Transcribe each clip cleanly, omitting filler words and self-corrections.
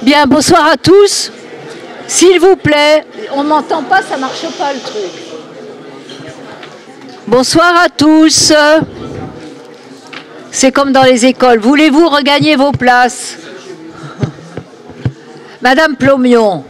Bien, bonsoir à tous. S'il vous plaît, on ne m'entend pas, ça ne marche pas le truc. Bonsoir à tous. C'est comme dans les écoles. Voulez-vous regagner vos places? Madame Plomion.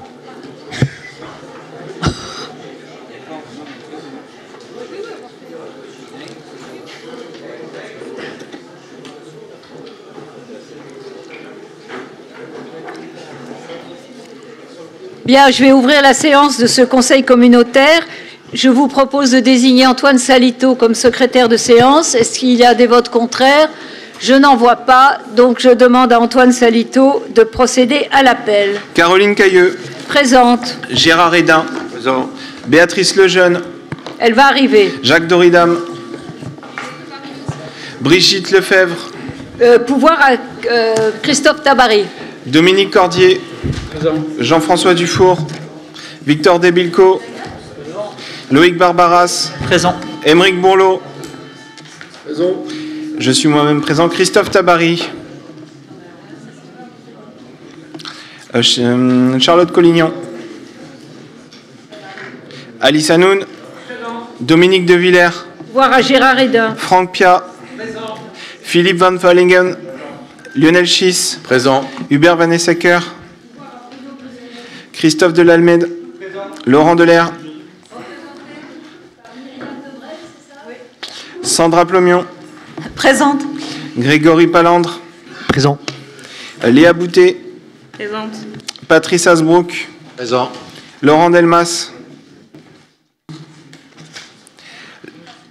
Bien, je vais ouvrir la séance de ce conseil communautaire. Je vous propose de désigner Antoine Salito comme secrétaire de séance. Est-ce qu'il y a des votes contraires? Je n'en vois pas, donc je demande à Antoine Salito de procéder à l'appel. Caroline Cailleux. Présente. Gérard Hédin. Présent. Béatrice Lejeune. Elle va arriver. Jacques Doridam. Brigitte Lefebvre. Pouvoir à Christophe Tabary. Dominique Cordier. Présent. Jean-François Dufour. Victor Debilco. Loïc Barbaras. Présent. Émeric Bourlot. Présent. Je suis moi-même présent. Christophe Tabary. Charlotte Collignon. Alice Hanoun. Dominique De Villers. Pouvoir à Gérard Hédin. Franck Pia. Présent. Philippe Van Vallingen. Lionel Schiss. Présent. Hubert Van Essecker. Christophe Delalmède. Laurent Delair. Sandra Plomion. Présente. Grégory Palandre. Présent. Léa Boutet. Présente. Patrice Asbrook. Présent. Laurent Delmas.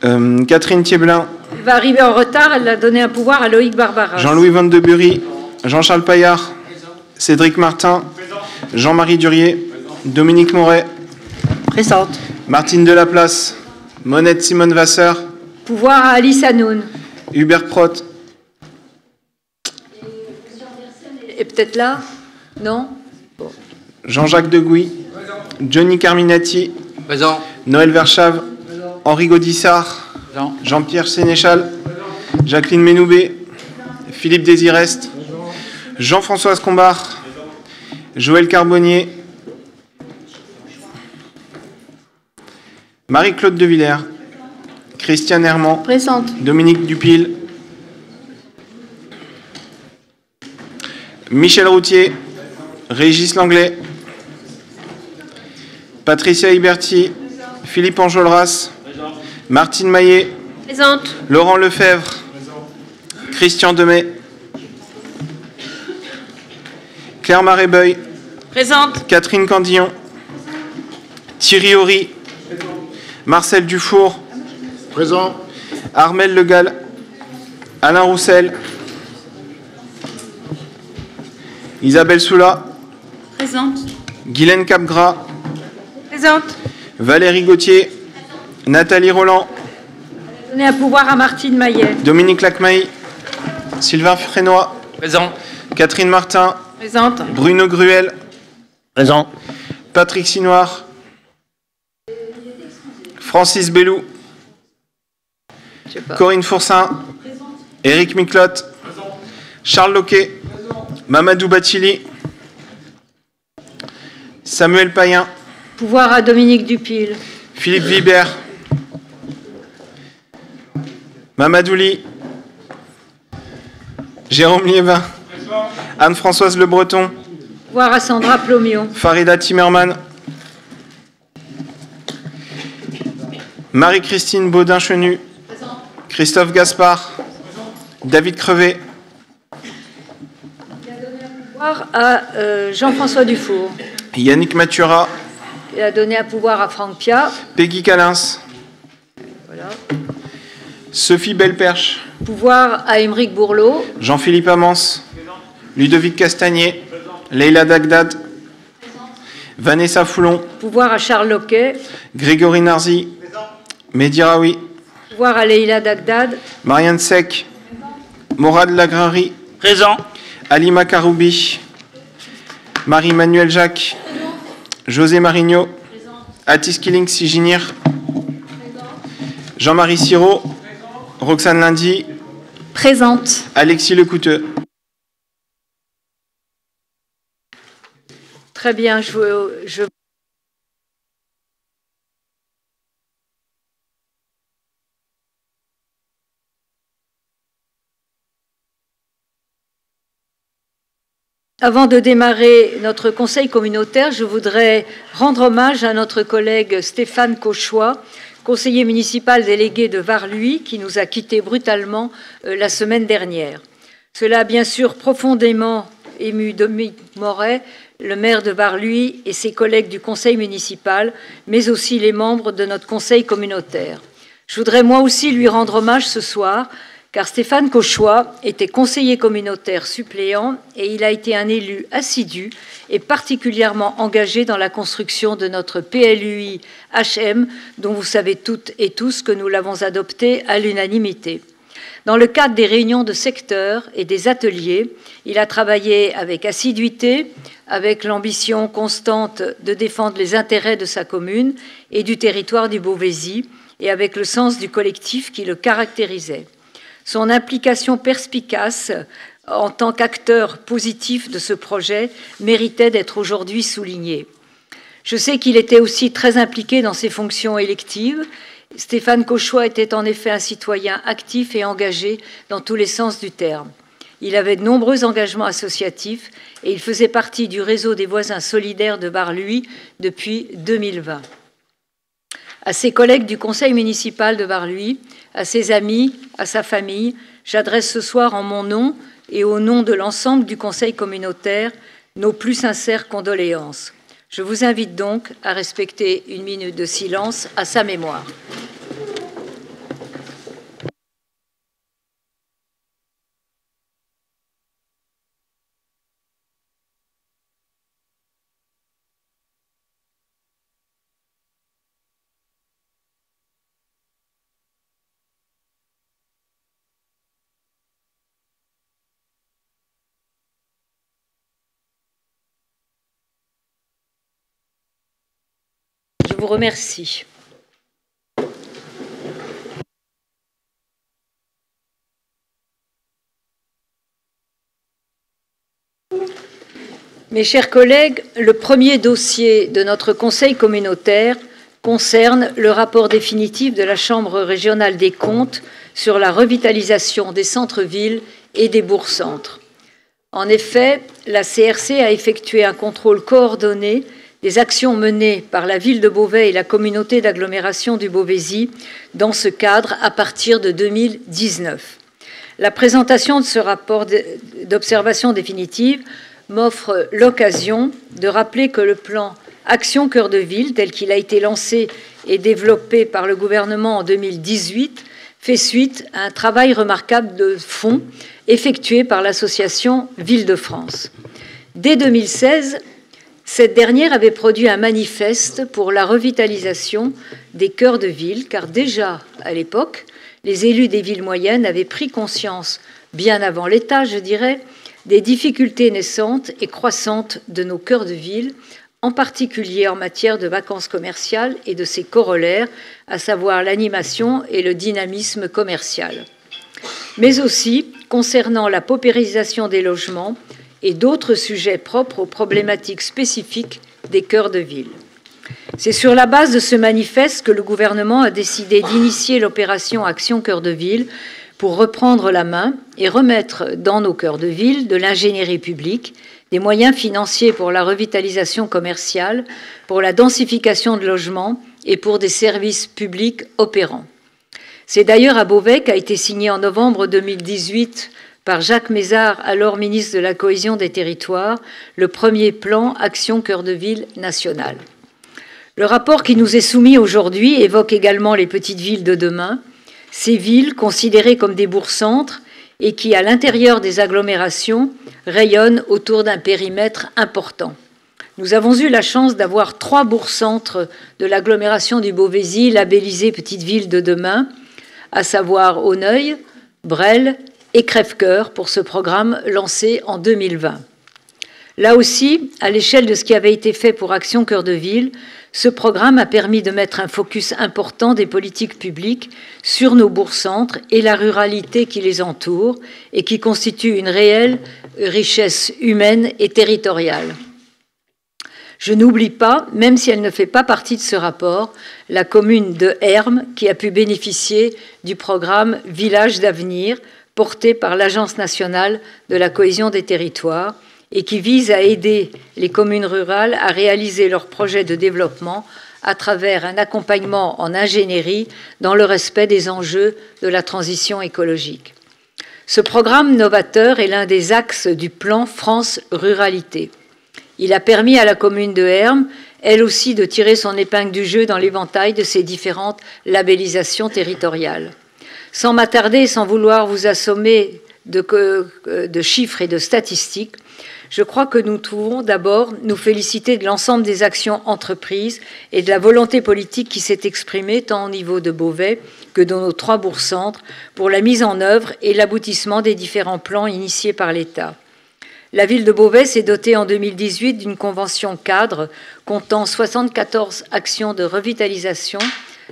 Catherine Thieblin. Elle va arriver en retard, elle a donné un pouvoir à Loïc Barbaras. Jean-Louis Van de Bury. Jean-Charles Paillard. Cédric Martin. Jean-Marie Durier. Dominique Moret. Présente. Martine Delaplace. Monette Simone Vasseur. Pouvoir à Alice Hanoun. Hubert Proth. Et peut-être là? Non? Bon. Jean-Jacques Degouy. Johnny Carminati. Présent. Noël Verschave. Henri Gaudissart. Présent. Jean-Pierre Sénéchal. Jacqueline Ménoubé. Philippe Désirest. Jean-François Combard. Joël Carbonnier. Marie-Claude De Villers. Christiane Herman. Présente. Dominique Dupil. Michel Routier. Régis Langlais. Patricia Hiberti. Philippe Enjolras. Martine Maillet. Présente. Laurent Lefebvre. Christian Demey. Claire Marébueil. Présente. Catherine Candillon. Thierry Horry. Marcel Dufour. Présent. Armel Legal. Alain Roussel. Isabelle Soula. Présente. Guylaine Capgras. Présente. Valérie Gauthier. Nathalie Roland. Donner un pouvoir à Martine Maillet. Dominique Lacmaï. Sylvain Frénois. Présent. Catherine Martin. Présente. Bruno Gruel. Présent. Patrick Sinoir. Francis Bellou. Je sais pas. Corinne Fourcin. Éric Miclotte. Charles Loquet. Mamadou Batili. Samuel Payen. Pouvoir à Dominique Dupil. Philippe Vibert. Mamadouli. Jérôme Liévin. Anne-Françoise Le Breton. Pouvoir à Sandra Plomion. Farida Timmerman. Marie-Christine Baudin-Chenu. Christophe Gaspard. David Crevé. Pouvoir à Jean-François Dufour. Yannick Matura. Il a donné un pouvoir à Franck Pia. Peggy Calins. Voilà. Sophie Belperche. Pouvoir à Émeric Bourlot. Jean-Philippe Amance. Ludovic Castagnier. Leïla Dagdad. Vanessa Foulon. Pouvoir à Charles Loquet. Grégory Narzi. Mehdi Raoui. Pouvoir à Leïla Dagdad. Marianne Sec. Morad Lagrari. Présent. Alima Karoubi. Marie-Manuel Jacques. José Marigno. Atis Killing Siginir. Jean-Marie Siro. Roxane Lundy. Présente. Alexis Lecouteux. Très bien, Avant de démarrer notre conseil communautaire, je voudrais rendre hommage à notre collègue Stéphane Cauchois, conseiller municipal délégué de Varluy, qui nous a quittés brutalement la semaine dernière. Cela a bien sûr profondément ému Dominique Moret, le maire de Varluy, et ses collègues du conseil municipal, mais aussi les membres de notre conseil communautaire. Je voudrais moi aussi lui rendre hommage ce soir, car Stéphane Cauchois était conseiller communautaire suppléant et il a été un élu assidu et particulièrement engagé dans la construction de notre PLUI HM, dont vous savez toutes et tous que nous l'avons adopté à l'unanimité. Dans le cadre des réunions de secteur et des ateliers, il a travaillé avec assiduité, avec l'ambition constante de défendre les intérêts de sa commune et du territoire du Beauvaisis, et avec le sens du collectif qui le caractérisait. Son implication perspicace en tant qu'acteur positif de ce projet méritait d'être aujourd'hui soulignée. Je sais qu'il était aussi très impliqué dans ses fonctions électives. Stéphane Cauchois était en effet un citoyen actif et engagé dans tous les sens du terme. Il avait de nombreux engagements associatifs et il faisait partie du réseau des voisins solidaires de Varluy depuis 2020. À ses collègues du conseil municipal de Varluy, à ses amis, à sa famille, j'adresse ce soir en mon nom et au nom de l'ensemble du conseil communautaire nos plus sincères condoléances. Je vous invite donc à respecter une minute de silence à sa mémoire. Je vous remercie. Mes chers collègues, le premier dossier de notre conseil communautaire concerne le rapport définitif de la Chambre régionale des comptes sur la revitalisation des centres-villes et des bourgs-centres. En effet, la CRC a effectué un contrôle coordonné des actions menées par la ville de Beauvais et la communauté d'agglomération du Beauvaisis dans ce cadre à partir de 2019. La présentation de ce rapport d'observation définitive m'offre l'occasion de rappeler que le plan Action Cœur de Ville, tel qu'il a été lancé et développé par le gouvernement en 2018, fait suite à un travail remarquable de fond effectué par l'association Ville-de-France. Dès 2016, cette dernière avait produit un manifeste pour la revitalisation des cœurs de ville, car déjà à l'époque, les élus des villes moyennes avaient pris conscience, bien avant l'État, je dirais, des difficultés naissantes et croissantes de nos cœurs de ville, en particulier en matière de vacances commerciales et de ses corollaires, à savoir l'animation et le dynamisme commercial. Mais aussi concernant la paupérisation des logements et d'autres sujets propres aux problématiques spécifiques des cœurs de ville. C'est sur la base de ce manifeste que le gouvernement a décidé d'initier l'opération Action Cœur de Ville pour reprendre la main et remettre dans nos cœurs de ville de l'ingénierie publique, des moyens financiers pour la revitalisation commerciale, pour la densification de logements et pour des services publics opérants. C'est d'ailleurs à Beauvais qu'a été signé en novembre 2018 par Jacques Mézard, alors ministre de la Cohésion des Territoires, le premier plan Action Cœur de Ville national. Le rapport qui nous est soumis aujourd'hui évoque également les petites villes de demain, ces villes considérées comme des bourgs-centres et qui, à l'intérieur des agglomérations, rayonnent autour d'un périmètre important. Nous avons eu la chance d'avoir 3 bourgs-centres de l'agglomération du Beauvaisis labellisés petites villes de demain, à savoir Auneuil, Bresles et Crèvecoeur pour ce programme lancé en 2020. Là aussi, à l'échelle de ce qui avait été fait pour Action Cœur de Ville, ce programme a permis de mettre un focus important des politiques publiques sur nos bourgs-centres et la ruralité qui les entoure et qui constitue une réelle richesse humaine et territoriale. Je n'oublie pas, même si elle ne fait pas partie de ce rapport, la commune de Hermes qui a pu bénéficier du programme Villages d'avenir porté par l'Agence nationale de la cohésion des territoires et qui vise à aider les communes rurales à réaliser leurs projets de développement à travers un accompagnement en ingénierie dans le respect des enjeux de la transition écologique. Ce programme novateur est l'un des axes du plan France Ruralité. Il a permis à la commune de Hermes, elle aussi, de tirer son épingle du jeu dans l'éventail de ses différentes labellisations territoriales. Sans m'attarder, sans vouloir vous assommer de chiffres et de statistiques, je crois que nous pouvons d'abord nous féliciter de l'ensemble des actions entreprises et de la volonté politique qui s'est exprimée tant au niveau de Beauvais que dans nos 3 bourgs-centres pour la mise en œuvre et l'aboutissement des différents plans initiés par l'État. La ville de Beauvais s'est dotée en 2018 d'une convention cadre comptant 74 actions de revitalisation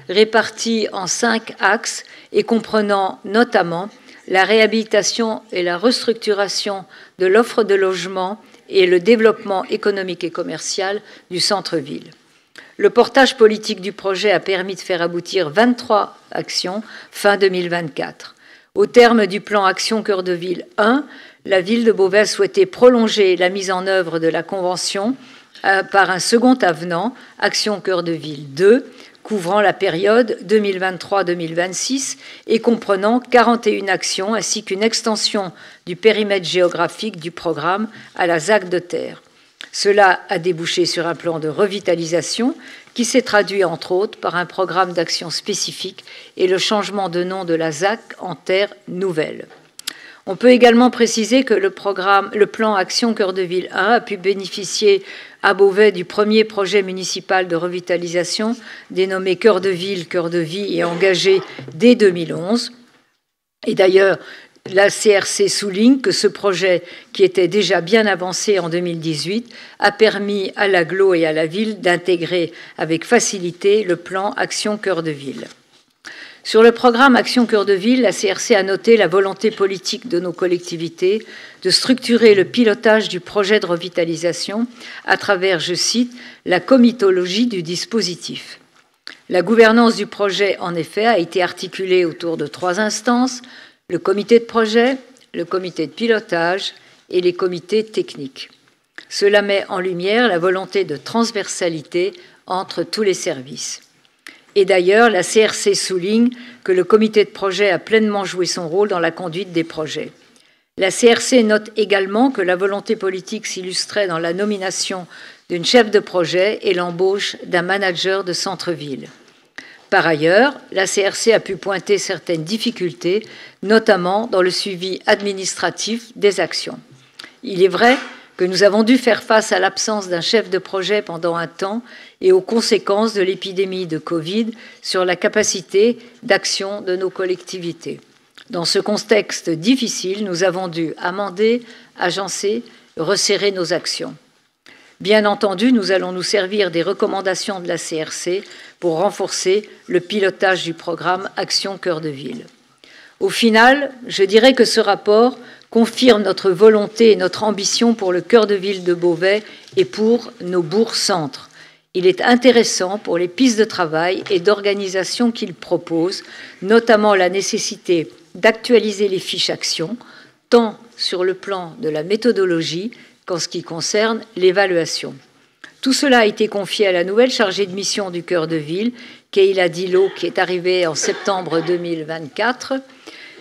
réparties en 5 axes et comprenant notamment la réhabilitation et la restructuration de l'offre de logement et le développement économique et commercial du centre-ville. Le portage politique du projet a permis de faire aboutir 23 actions fin 2024. Au terme du plan Action Cœur de Ville 1, la ville de Beauvais souhaitait prolonger la mise en œuvre de la convention par un second avenant, Action Cœur de Ville 2, couvrant la période 2023-2026 et comprenant 41 actions ainsi qu'une extension du périmètre géographique du programme à la ZAC de Terre. Cela a débouché sur un plan de revitalisation qui s'est traduit entre autres par un programme d'action spécifique et le changement de nom de la ZAC en Terre Nouvelle. On peut également préciser que le plan Action Cœur de Ville 1 a pu bénéficier à Beauvais du premier projet municipal de revitalisation dénommé Cœur de Ville, Cœur de Vie et engagé dès 2011. Et d'ailleurs, la CRC souligne que ce projet, qui était déjà bien avancé en 2018, a permis à l'agglo et à la ville d'intégrer avec facilité le plan Action Cœur de Ville. Sur le programme Action Cœur de Ville, la CRC a noté la volonté politique de nos collectivités de structurer le pilotage du projet de revitalisation à travers, je cite, la comitologie du dispositif. La gouvernance du projet, en effet, a été articulée autour de 3 instances, le comité de projet, le comité de pilotage et les comités techniques. Cela met en lumière la volonté de transversalité entre tous les services. Et d'ailleurs, la CRC souligne que le comité de projet a pleinement joué son rôle dans la conduite des projets. La CRC note également que la volonté politique s'illustrait dans la nomination d'une chef de projet et l'embauche d'un manager de centre-ville. Par ailleurs, la CRC a pu pointer certaines difficultés, notamment dans le suivi administratif des actions. Il est vrai que nous avons dû faire face à l'absence d'un chef de projet pendant un temps et aux conséquences de l'épidémie de Covid sur la capacité d'action de nos collectivités. Dans ce contexte difficile, nous avons dû amender, agencer, resserrer nos actions. Bien entendu, nous allons nous servir des recommandations de la CRC pour renforcer le pilotage du programme Action Cœur de Ville. Au final, je dirais que ce rapport confirme notre volonté et notre ambition pour le cœur de ville de Beauvais et pour nos bourgs-centres. Il est intéressant pour les pistes de travail et d'organisation qu'il propose, notamment la nécessité d'actualiser les fiches actions, tant sur le plan de la méthodologie qu'en ce qui concerne l'évaluation. Tout cela a été confié à la nouvelle chargée de mission du cœur de ville, Keïla Dilo, qui est arrivée en septembre 2024.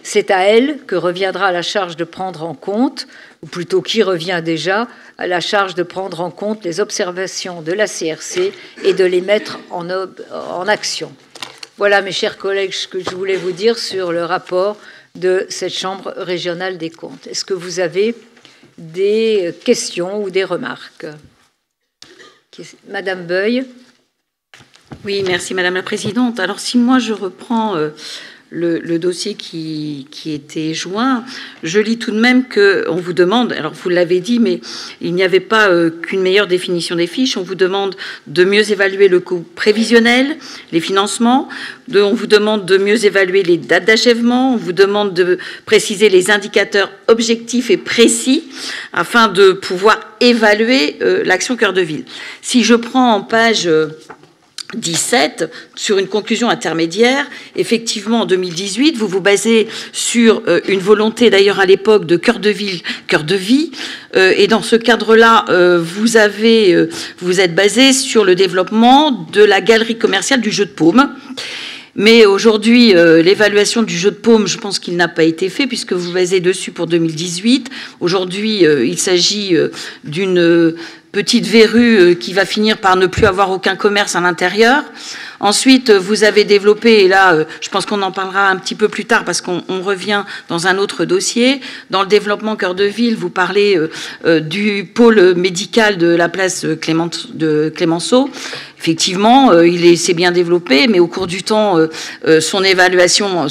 C'est à elle que reviendra la charge de prendre en compte, ou plutôt qui revient déjà, à la charge de prendre en compte les observations de la CRC et de les mettre en action. Voilà, mes chers collègues, ce que je voulais vous dire sur le rapport de cette Chambre régionale des comptes. Est-ce que vous avez des questions ou des remarques? Madame Beuil. Oui, merci Madame la Présidente. Alors si moi je reprends le dossier qui était joint, je lis tout de même qu'on vous demande, alors vous l'avez dit, mais il n'y avait pas qu'une meilleure définition des fiches, on vous demande de mieux évaluer le coût prévisionnel, les financements, on vous demande de mieux évaluer les dates d'achèvement, on vous demande de préciser les indicateurs objectifs et précis afin de pouvoir évaluer l'action cœur de ville. Si je prends en page 17, sur une conclusion intermédiaire, effectivement, en 2018, vous vous basez sur une volonté, d'ailleurs à l'époque, de cœur de ville, cœur de vie, et dans ce cadre-là, vous êtes basé sur le développement de la galerie commerciale du jeu de paume. Mais aujourd'hui, l'évaluation du jeu de paume, je pense qu'il n'a pas été fait, puisque vous basez dessus pour 2018. Aujourd'hui, il s'agit d'une petite verrue qui va finir par ne plus avoir aucun commerce à l'intérieur. Ensuite, vous avez développé, et là, je pense qu'on en parlera un petit peu plus tard parce qu'on revient dans un autre dossier. Dans le développement cœur de ville, vous parlez du pôle médical de la place de Clémenceau. Effectivement, il s'est bien développé, mais au cours du temps, son évaluation,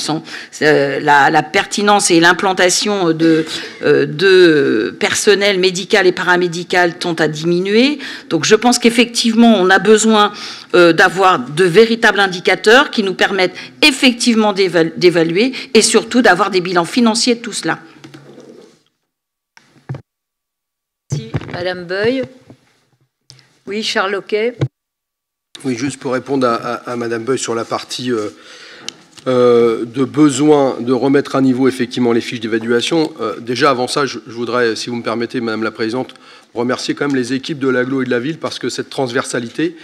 la pertinence et l'implantation de personnel médical et paramédical tend à diminuer. Donc je pense qu'effectivement, on a besoin d'avoir de véritables indicateurs qui nous permettent effectivement d'évaluer et surtout d'avoir des bilans financiers de tout cela. Merci, Madame Beuil. Oui, Charles Oquet. Oui, juste pour répondre à Madame Beuil sur la partie de besoin de remettre à niveau effectivement les fiches d'évaluation. Déjà, avant ça, je voudrais, si vous me permettez, Madame la Présidente, remercier quand même les équipes de l'agglo et de la ville parce que cette transversalité,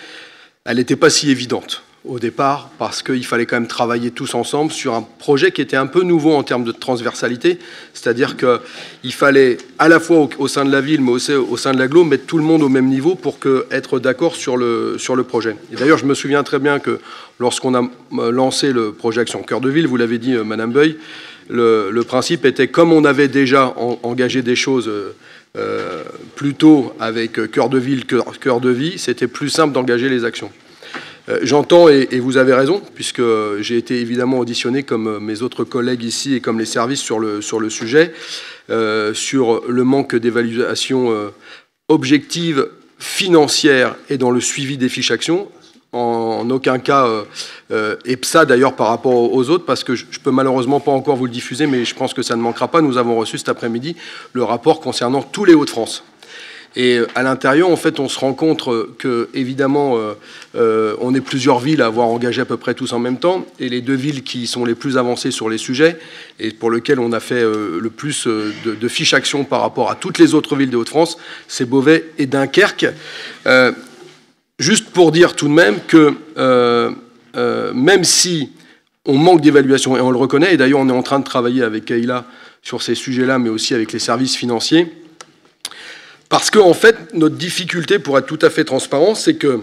elle n'était pas si évidente au départ parce qu'il fallait quand même travailler tous ensemble sur un projet qui était un peu nouveau en termes de transversalité, c'est-à-dire qu'il fallait à la fois au sein de la ville mais aussi au sein de l'agglo mettre tout le monde au même niveau pour être d'accord sur le projet. Et d'ailleurs, je me souviens très bien que lorsqu'on a lancé le projet Action Cœur de Ville, vous l'avez dit, Madame Beuil, le principe était, comme on avait déjà engagé des choses plus tôt avec Cœur de Ville, Cœur de Vie, c'était plus simple d'engager les actions. J'entends, et vous avez raison, puisque j'ai été évidemment auditionné comme mes autres collègues ici et comme les services sur le sujet, sur le manque d'évaluation objective, financière et dans le suivi des fiches actions. En aucun cas, et ça d'ailleurs par rapport aux autres, parce que je peux malheureusement pas encore vous le diffuser, mais je pense que ça ne manquera pas. Nous avons reçu cet après-midi le rapport concernant tous les Hauts-de-France. Et à l'intérieur, en fait, on se rend compte que, évidemment, on est plusieurs villes à avoir engagé à peu près tous en même temps, et les deux villes qui sont les plus avancées sur les sujets, et pour lesquelles on a fait le plus de fiches actions par rapport à toutes les autres villes des Hauts-de-France, c'est Beauvais et Dunkerque. Juste pour dire tout de même que, même si on manque d'évaluation, et on le reconnaît, et d'ailleurs on est en train de travailler avec Kayla sur ces sujets-là, mais aussi avec les services financiers, parce qu'en fait, notre difficulté, pour être tout à fait transparent, c'est que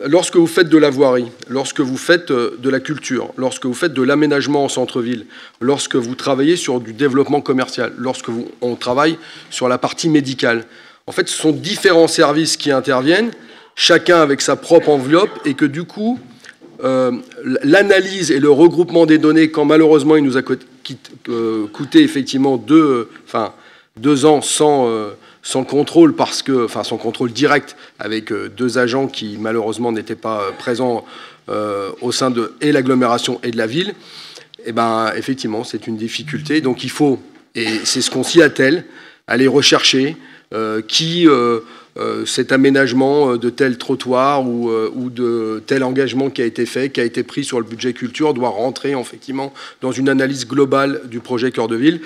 lorsque vous faites de la voirie, lorsque vous faites de la culture, lorsque vous faites de l'aménagement en centre-ville, lorsque vous travaillez sur du développement commercial, lorsque on travaille sur la partie médicale, en fait, ce sont différents services qui interviennent, chacun avec sa propre enveloppe, et que du coup, l'analyse et le regroupement des données, quand malheureusement il nous a coûté effectivement 2 ans sans contrôle, sans contrôle direct, avec 2 agents qui malheureusement n'étaient pas présents au sein de l'agglomération et de la ville, et ben effectivement c'est une difficulté. Donc il faut, et c'est ce qu'on s'y attelle, aller rechercher cet aménagement de tel trottoir ou de tel engagement qui a été fait, qui a été pris sur le budget culture, doit rentrer effectivement dans une analyse globale du projet Cœur de Ville.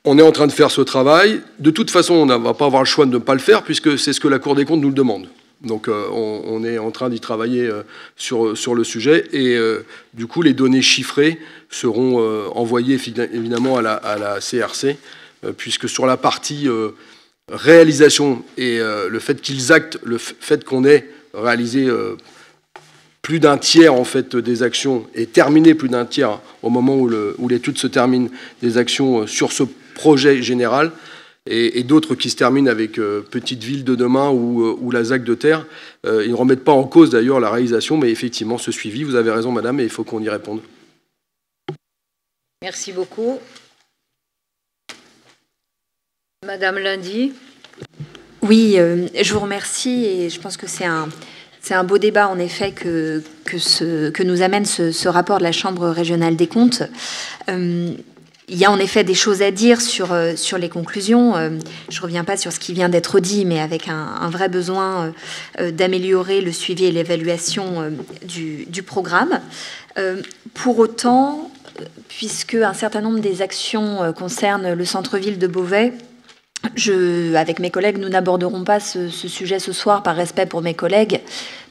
On est en train de faire ce travail. De toute façon, on ne va pas avoir le choix de ne pas le faire, puisque c'est ce que la Cour des comptes nous le demande. Donc on est en train d'y travailler sur le sujet. Et du coup, les données chiffrées seront envoyées évidemment à la CRC, puisque sur la partie réalisation et le fait qu'ils actent, le fait qu'on ait réalisé plus d'un tiers en fait des actions et terminé plus d'un tiers au moment où l'étude se termine des actions sur ce projet général, et d'autres qui se terminent avec Petite Ville de demain ou la ZAC de Terre. Ils ne remettent pas en cause d'ailleurs la réalisation, mais effectivement ce suivi, vous avez raison madame, et il faut qu'on y réponde. Merci beaucoup. Madame Lundy. Oui, je vous remercie et je pense que c'est un beau débat en effet que nous amène ce rapport de la Chambre régionale des comptes. Il y a en effet des choses à dire sur les conclusions. Je ne reviens pas sur ce qui vient d'être dit, mais avec un vrai besoin d'améliorer le suivi et l'évaluation du programme. Pour autant, puisque un certain nombre des actions concernent le centre-ville de Beauvais, avec mes collègues, nous n'aborderons pas ce sujet ce soir par respect pour mes collègues,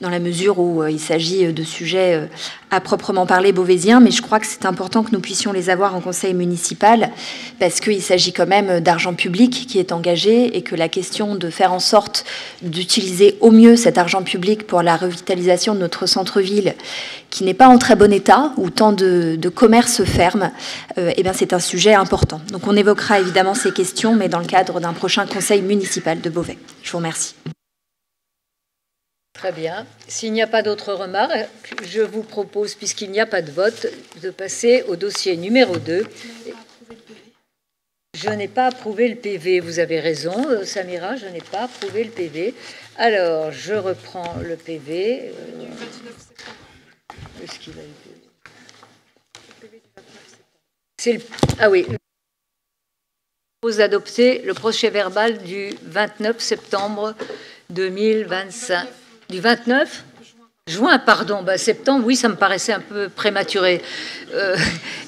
dans la mesure où il s'agit de sujets à proprement parler beauvaisiens, mais je crois que c'est important que nous puissions les avoir en conseil municipal, parce qu'il s'agit quand même d'argent public qui est engagé et que la question de faire en sorte d'utiliser au mieux cet argent public pour la revitalisation de notre centre-ville, qui n'est pas en très bon état, où tant de commerces ferment, eh bien c'est un sujet important. Donc on évoquera évidemment ces questions, mais dans le cadre d'un prochain conseil municipal de Beauvais. Je vous remercie. Très bien. S'il n'y a pas d'autres remarques, je vous propose, puisqu'il n'y a pas de vote, de passer au dossier numéro 2. Je n'ai pas approuvé le PV, vous avez raison, Samira, je n'ai pas approuvé le PV. Alors, je reprends le PV. Est-ce qu'il a été... Ah oui. Je propose d'adopter le procès-verbal du 29 septembre 2025. Du 29 juin, pardon. Septembre, oui, ça me paraissait un peu prématuré.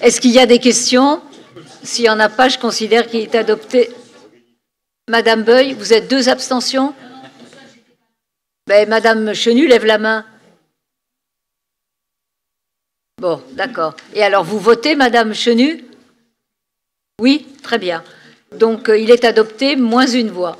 Est-ce qu'il y a des questions? S'il n'y en a pas, je considère qu'il est adopté. Madame Beuil, vous êtes 2 abstentions? Madame Chenu lève la main. Bon, d'accord. Et alors, vous votez, Madame Chenu? Oui, très bien. Donc, il est adopté, moins 1 voix.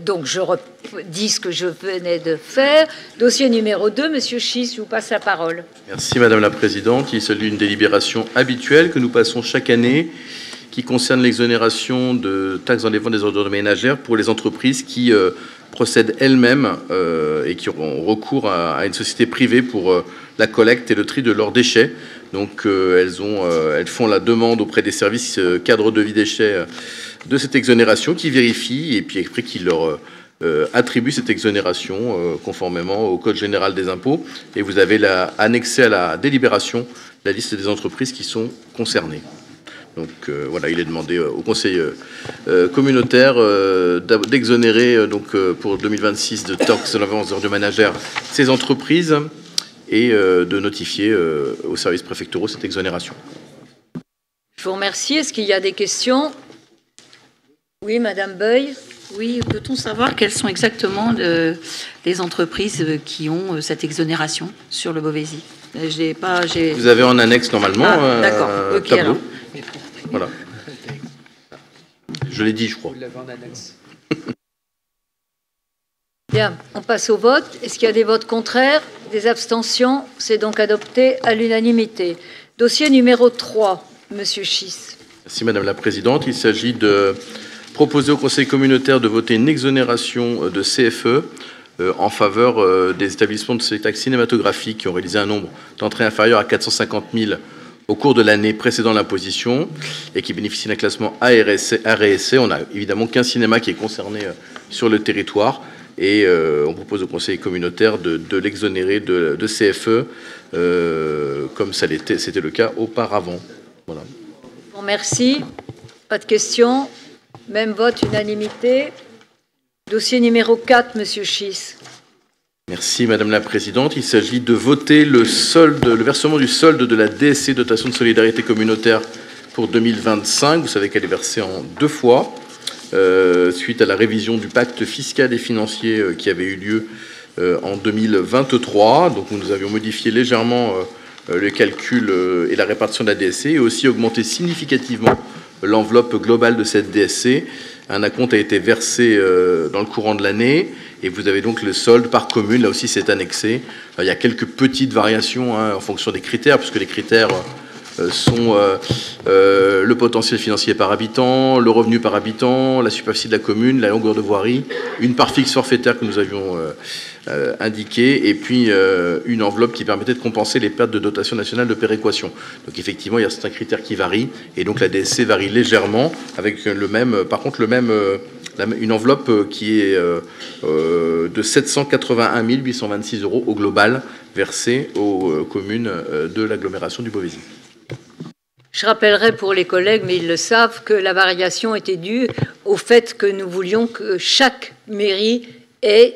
Donc, je redis ce que je venais de faire. Dossier numéro 2, Monsieur Schiss, je vous passe la parole. Merci, Madame la Présidente. Il s'agit d'une délibération habituelle que nous passons chaque année, qui concerne l'exonération de taxes dans les ventes des ordures ménagères pour les entreprises qui procèdent elles-mêmes et qui auront recours à une société privée pour la collecte et le tri de leurs déchets. Donc, elles font la demande auprès des services cadres de vie déchets de cette exonération, qui vérifie et puis après qui leur attribue cette exonération conformément au Code général des impôts. Et vous avez annexé à la délibération la liste des entreprises qui sont concernées. Donc voilà, il est demandé au Conseil communautaire d'exonérer pour 2026 de taxes dans la vente d'ordures ménagères ces entreprises et de notifier aux services préfectoraux cette exonération. Je vous remercie. Est-ce qu'il y a des questions? Oui, Madame Beuil. Oui, peut-on savoir quelles sont exactement les entreprises qui ont cette exonération sur le Beauvaisis? Vous avez en annexe normalement d'accord. Okay, tableau. alors. Voilà. Je l'ai dit, je crois. Bien, on passe au vote. Est-ce qu'il y a des votes contraires? Des abstentions? C'est donc adopté à l'unanimité. Dossier numéro 3, Monsieur Schiss. Merci, Madame la Présidente. Il s'agit de proposer au Conseil communautaire de voter une exonération de CFE en faveur des établissements de spectacles cinématographiques qui ont réalisé un nombre d'entrées inférieur à 450 000 au cours de l'année précédant l'imposition et qui bénéficient d'un classement ARSC. On n'a évidemment qu'un cinéma qui est concerné sur le territoire et on propose au Conseil communautaire de l'exonérer de CFE comme c'était le cas auparavant. Voilà. Bon, merci. Pas de questions. Même vote, unanimité. Dossier numéro 4, Monsieur Schiss. Merci, Madame la Présidente. Il s'agit de voter le versement du solde de la DSC, dotation de solidarité communautaire, pour 2025. Vous savez qu'elle est versée en 2 fois, suite à la révision du pacte fiscal et financier qui avait eu lieu en 2023. Donc, nous avions modifié légèrement le calcul et la répartition de la DSC et aussi augmenté significativement l'enveloppe globale de cette DSC. Un acompte a été versé dans le courant de l'année et vous avez donc le solde par commune. Là aussi, c'est annexé. Il y a quelques petites variations en fonction des critères, puisque les critères sont le potentiel financier par habitant, le revenu par habitant, la superficie de la commune, la longueur de voirie, une part fixe forfaitaire que nous avions indiquées, et puis une enveloppe qui permettait de compenser les pertes de dotation nationale de péréquation. Donc effectivement, il y a certains critères qui varient, et donc la DSC varie légèrement, avec une enveloppe qui est de 781 826 € au global, versée aux communes de l'agglomération du Beauvaisis. Je rappellerai pour les collègues, mais ils le savent, que la variation était due au fait que nous voulions que chaque mairie ait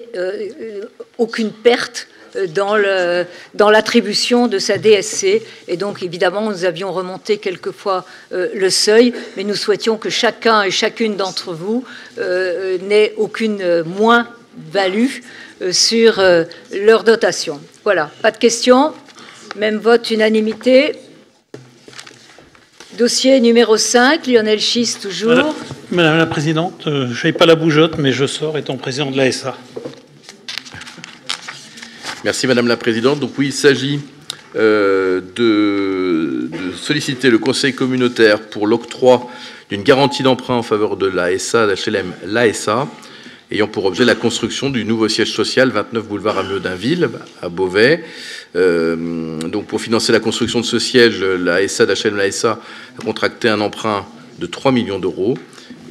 aucune perte dans l'attribution de sa DSC. Et donc, évidemment, nous avions remonté quelquefois le seuil, mais nous souhaitions que chacun et chacune d'entre vous n'ait aucune moins-value sur leur dotation. Voilà, pas de questions. Même vote, unanimité. Dossier numéro 5, Lionel Schiss, toujours. Madame la Présidente, je n'ai pas la bougeotte, mais je sors étant président de l'ASA. Merci Madame la Présidente. Donc oui, il s'agit de solliciter le Conseil communautaire pour l'octroi d'une garantie d'emprunt en faveur de l'ASA, d'HLM l'ASA, ayant pour objet la construction du nouveau siège social 29 boulevard Amelot-d'Inville, à Beauvais. Donc pour financer la construction de ce siège, l'ASA d'HLM l'ASA a contracté un emprunt de 3 millions d'euros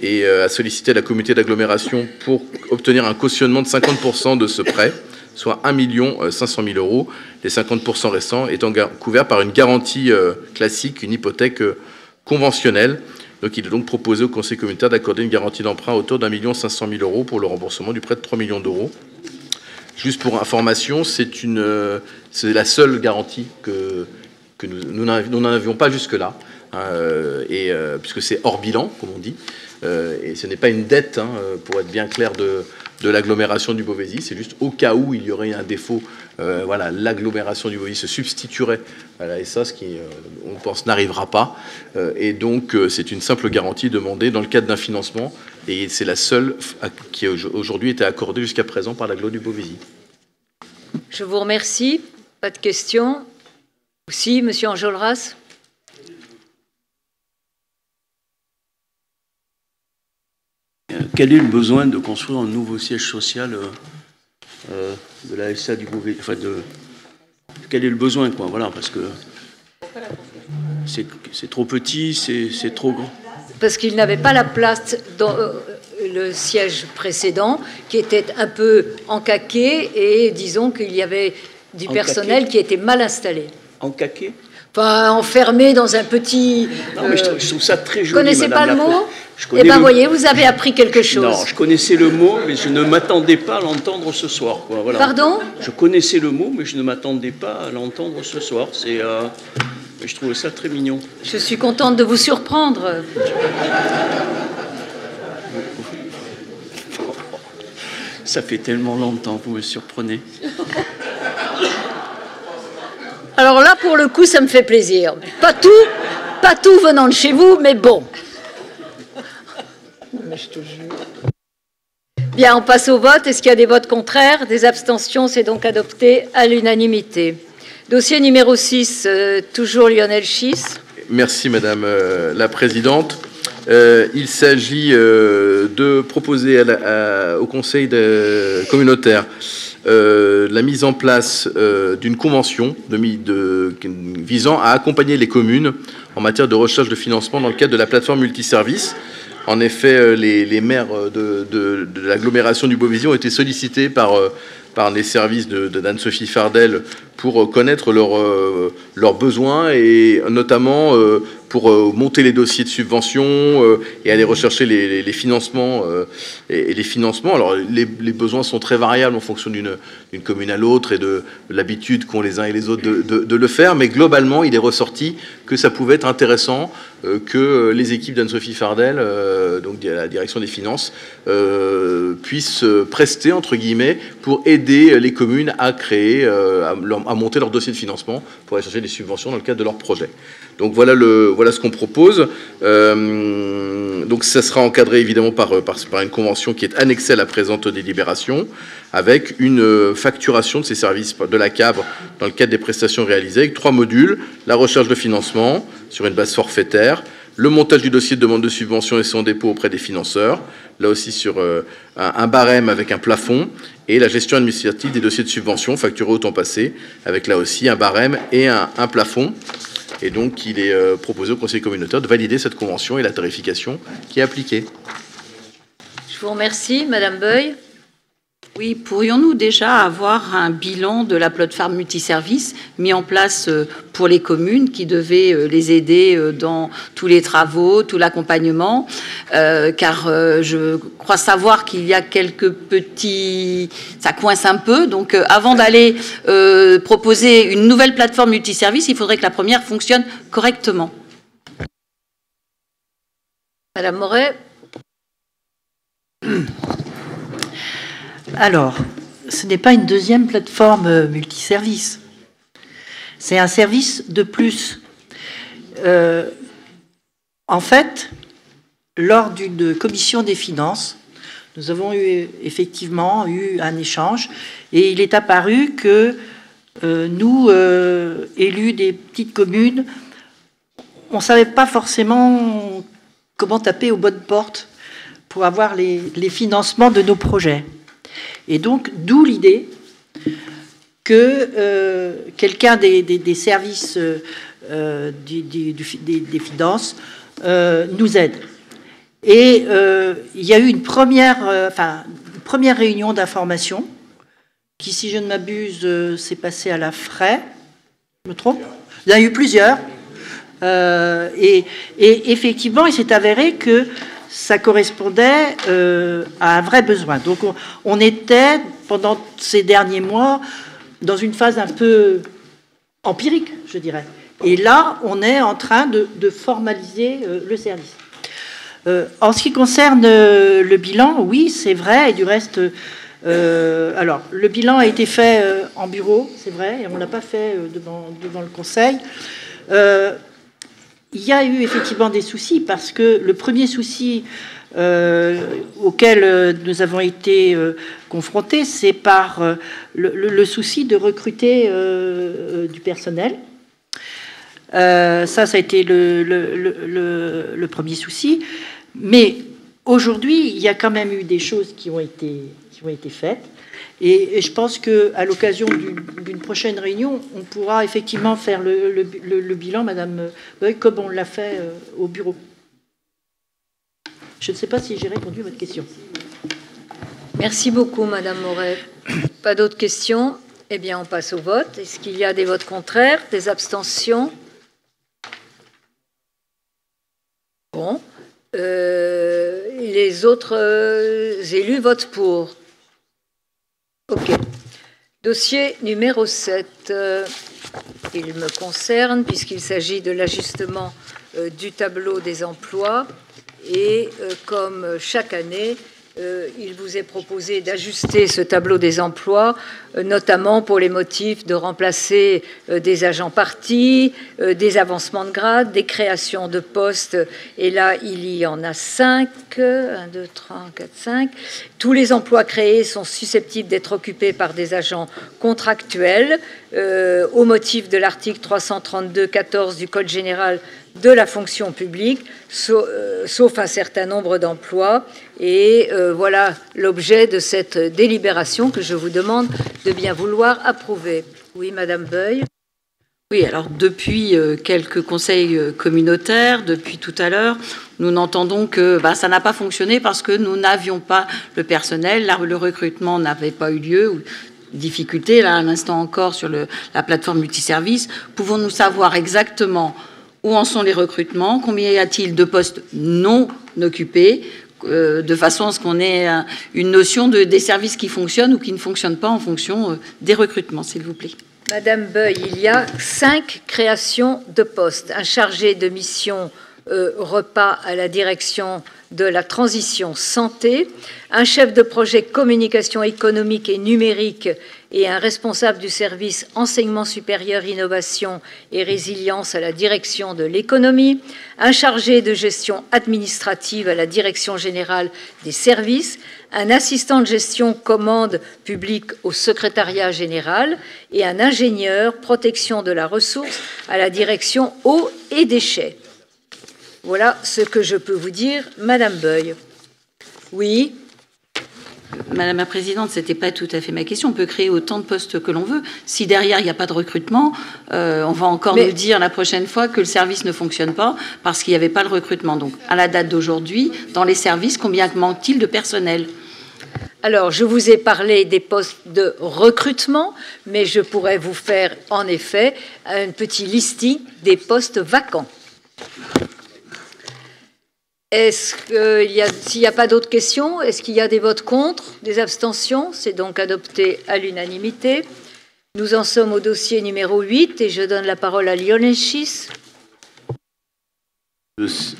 et a sollicité la communauté d'agglomération pour obtenir un cautionnement de 50% de ce prêt, soit 1 500 000 €, les 50% restants étant couverts par une garantie classique, une hypothèque conventionnelle. Donc il est donc proposé au Conseil communautaire d'accorder une garantie d'emprunt à hauteur d'1 500 000 € pour le remboursement du prêt de 3 millions d'euros. Juste pour information, c'est la seule garantie que nous n'en avions pas jusque-là, puisque c'est hors bilan, comme on dit, et ce n'est pas une dette, pour être bien clair, de l'agglomération du Beauvaisis, c'est juste au cas où il y aurait un défaut, voilà, l'agglomération du Beauvaisis se substituerait à la SA, ce qui, on pense, n'arrivera pas, et donc c'est une simple garantie demandée dans le cadre d'un financement, et c'est la seule qui aujourd'hui était accordée jusqu'à présent par l'agglo du Beauvaisis. Je vous remercie. Pas de questions. Si, Monsieur Enjolras. Quel est le besoin de construire un nouveau siège social de la SA du Beauvaisis, quel est le besoin, quoi, voilà, parce que c'est trop petit, c'est trop grand. Parce qu'il n'avait pas la place dans le siège précédent, qui était un peu encaqué, et disons qu'il y avait du personnel qui était mal installé. Encaqué ? Enfin, enfermé dans un petit... Non, mais je trouve ça très joli. Vous ne connaissez pas le mot ? Eh bien, voyez, vous avez appris quelque chose. Non, je connaissais le mot, mais je ne m'attendais pas à l'entendre ce soir, quoi. Voilà. Pardon ? Je connaissais le mot, mais je ne m'attendais pas à l'entendre ce soir. Je trouvais ça très mignon. Je suis contente de vous surprendre. Ça fait tellement longtemps que vous me surprenez. Alors là, pour le coup, ça me fait plaisir. Pas tout venant de chez vous, mais bon. Mais je te jure. Bien, on passe au vote. Est-ce qu'il y a des votes contraires? Des abstentions? C'est donc adopté à l'unanimité. Dossier numéro 6, toujours Lionel Schiss. Merci Madame la Présidente. Il s'agit de proposer au Conseil communautaire la mise en place d'une convention visant à accompagner les communes en matière de recherche de financement dans le cadre de la plateforme multiservice. En effet, les maires de l'agglomération du Beauvaisis ont été sollicités par les services d'Anne-Sophie Fardel pour connaître leurs besoins et notamment pour monter les dossiers de subvention et aller rechercher les financements. Et les financements, alors les besoins sont très variables en fonction d'une commune à l'autre et de l'habitude qu'ont les uns et les autres de le faire, mais globalement, il est ressorti que ça pouvait être intéressant que les équipes d'Anne-Sophie Fardel, donc de la direction des finances, puissent prester, entre guillemets, pour aider les communes à créer, à monter leur dossier de financement pour aller chercher des subventions dans le cadre de leur projet. Donc voilà ce qu'on propose. Donc ça sera encadré évidemment par une convention qui est annexée à la présente délibération, avec une facturation de ces services de la CAB dans le cadre des prestations réalisées, avec 3 modules: la recherche de financement sur une base forfaitaire, le montage du dossier de demande de subvention et son dépôt auprès des financeurs, là aussi sur un barème avec un plafond, et la gestion administrative des dossiers de subvention facturés au temps passé, avec là aussi un barème et un plafond. Et donc, il est proposé au conseil communautaire de valider cette convention et la tarification qui est appliquée. Je vous remercie, Madame Beuil. Oui, pourrions-nous déjà avoir un bilan de la plateforme multiservice mis en place pour les communes qui devaient les aider dans tous les travaux, tout l'accompagnement, car je crois savoir qu'il y a quelques petits... Ça coince un peu, donc avant d'aller proposer une nouvelle plateforme multiservice, il faudrait que la première fonctionne correctement. Madame Moret. Alors, ce n'est pas une deuxième plateforme multiservice. C'est un service de plus. En fait, lors d'une commission des finances, nous avons effectivement eu un échange et il est apparu que nous, élus des petites communes, on ne savait pas forcément comment taper aux bonnes portes pour avoir les financements de nos projets. Et donc, d'où l'idée que quelqu'un des services des finances nous aide. Et il y a eu une première réunion d'information qui, si je ne m'abuse, s'est passée à la FRAI. Je me trompe ? Il y en a eu plusieurs. Et effectivement, il s'est avéré que ça correspondait à un vrai besoin. Donc on était, pendant ces derniers mois, dans une phase un peu empirique, je dirais. Et là, on est en train de formaliser le service. En ce qui concerne le bilan, oui, c'est vrai, et du reste... alors, le bilan a été fait en bureau, c'est vrai, et on ne l'a pas fait devant le Conseil. Il y a eu effectivement des soucis parce que le premier souci auquel nous avons été confrontés, c'est par le souci de recruter du personnel. Ça a été le premier souci. Mais aujourd'hui, il y a quand même eu des choses qui ont été faites. Et je pense qu'à l'occasion d'une prochaine réunion, on pourra effectivement faire le bilan, Madame Beuil, comme on l'a fait au bureau. Je ne sais pas si j'ai répondu à votre question. Merci beaucoup, Madame Moret. Pas d'autres questions? Eh bien, on passe au vote. Est-ce qu'il y a des votes contraires, des abstentions? Bon. Les autres élus votent pour. OK. Dossier numéro 7. Il me concerne puisqu'il s'agit de l'ajustement du tableau des emplois. Et comme chaque année, il vous est proposé d'ajuster ce tableau des emplois, notamment pour les motifs de remplacer des agents partis, des avancements de grade, des créations de postes. Et là, il y en a 5. 1, 2, 3, 4, 5. Tous les emplois créés sont susceptibles d'être occupés par des agents contractuels au motif de l'article 332-14 du Code général de la fonction publique, sauf un certain nombre d'emplois. Et voilà l'objet de cette délibération que je vous demande de bien vouloir approuver. Oui, Madame Beuil. Oui, alors depuis quelques conseils communautaires, depuis tout à l'heure, nous n'entendons que ça n'a pas fonctionné parce que nous n'avions pas le personnel, le recrutement n'avait pas eu lieu. Difficulté, là, à l'instant encore, sur la plateforme multiservice. Pouvons-nous savoir exactement où en sont les recrutements, combien y a-t-il de postes non occupés, de façon à ce qu'on ait une notion des services qui fonctionnent ou qui ne fonctionnent pas en fonction des recrutements, s'il vous plaît. Madame Beuil, il y a 5 créations de postes. Un chargé de mission repas à la direction de la transition santé, un chef de projet communication économique et numérique et un responsable du service enseignement supérieur, innovation et résilience à la direction de l'économie, un chargé de gestion administrative à la direction générale des services, un assistant de gestion commande publique au secrétariat général et un ingénieur protection de la ressource à la direction eau et déchets. Voilà ce que je peux vous dire. Madame Beuil. Oui. Madame la Présidente, ce n'était pas tout à fait ma question. On peut créer autant de postes que l'on veut. Si derrière, il n'y a pas de recrutement, on va encore nous dire la prochaine fois que le service ne fonctionne pas parce qu'il n'y avait pas le recrutement. Donc, à la date d'aujourd'hui, dans les services, combien manque-t-il de personnel ? Alors, je vous ai parlé des postes de recrutement, mais je pourrais vous faire, en effet, un petit listing des postes vacants. S'il n'y a pas d'autres questions, est-ce qu'il y a des votes contre, des abstentions? C'est donc adopté à l'unanimité. Nous en sommes au dossier numéro 8 et je donne la parole à Lionel Schiss.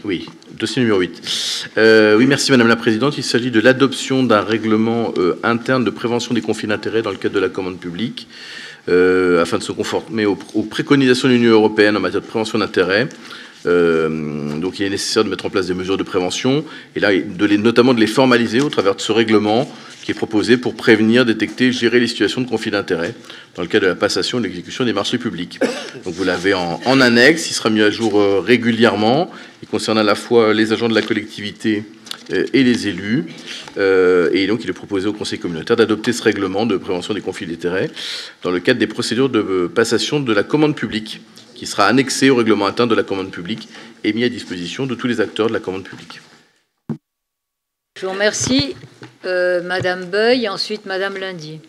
Oui, dossier numéro 8. Oui, merci Madame la Présidente. Il s'agit de l'adoption d'un règlement interne de prévention des conflits d'intérêts dans le cadre de la commande publique, afin de se conformer aux préconisations de l'Union européenne en matière de prévention d'intérêts. Donc il est nécessaire de mettre en place des mesures de prévention et là notamment de les formaliser au travers de ce règlement qui est proposé pour prévenir, détecter, gérer les situations de conflit d'intérêts dans le cadre de la passation et de l'exécution des marchés publics. Donc vous l'avez en annexe, il sera mis à jour régulièrement. Il concerne à la fois les agents de la collectivité et les élus. Et donc il est proposé au Conseil communautaire d'adopter ce règlement de prévention des conflits d'intérêts dans le cadre des procédures de passation de la commande publique, qui sera annexé au règlement interne de la commande publique et mis à disposition de tous les acteurs de la commande publique. Je vous remercie, Madame Beuil, ensuite Madame Lundy.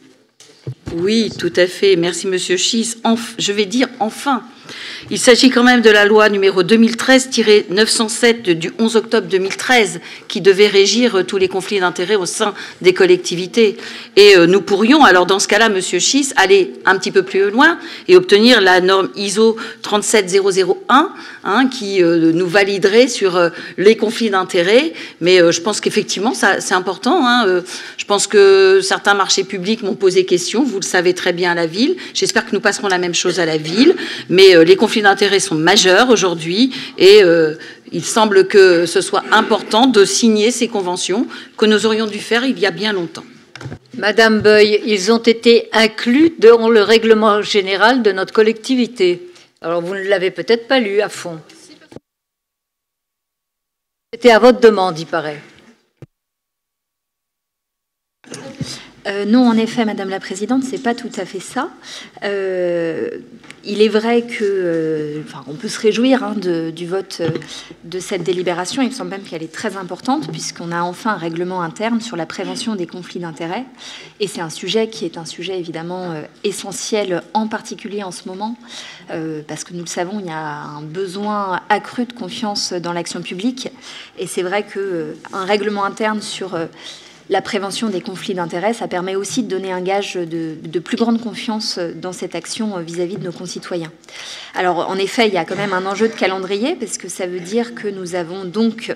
Oui, tout à fait. Merci, Monsieur Schiss. Je vais dire enfin. Il s'agit quand même de la loi numéro 2013-907 du 11 octobre 2013 qui devait régir tous les conflits d'intérêts au sein des collectivités. Et nous pourrions, alors dans ce cas-là, Monsieur Schiss, aller un petit peu plus loin et obtenir la norme ISO 37001 qui nous validerait sur les conflits d'intérêts. Mais je pense qu'effectivement, c'est important. Je pense que certains marchés publics m'ont posé question. Vous le savez très bien à la ville. J'espère que nous passerons la même chose à la ville. Mais les conflits d'intérêts sont majeurs aujourd'hui et il semble que ce soit important de signer ces conventions que nous aurions dû faire il y a bien longtemps. Madame Beuil, ils ont été inclus dans le règlement général de notre collectivité. Alors vous ne l'avez peut-être pas lu à fond. C'était à votre demande, il paraît. Non, en effet, Madame la Présidente, c'est pas tout à fait ça. Il est vrai que, on peut se réjouir du vote de cette délibération. Il me semble même qu'elle est très importante puisqu'on a enfin un règlement interne sur la prévention des conflits d'intérêts. Et c'est un sujet qui est un sujet évidemment essentiel, en particulier en ce moment, parce que nous le savons, il y a un besoin accru de confiance dans l'action publique. Et c'est vrai qu'un règlement interne sur la prévention des conflits d'intérêts, ça permet aussi de donner un gage de plus grande confiance dans cette action vis-à-vis de nos concitoyens. Alors, en effet, il y a quand même un enjeu de calendrier, parce que ça veut dire que nous avons donc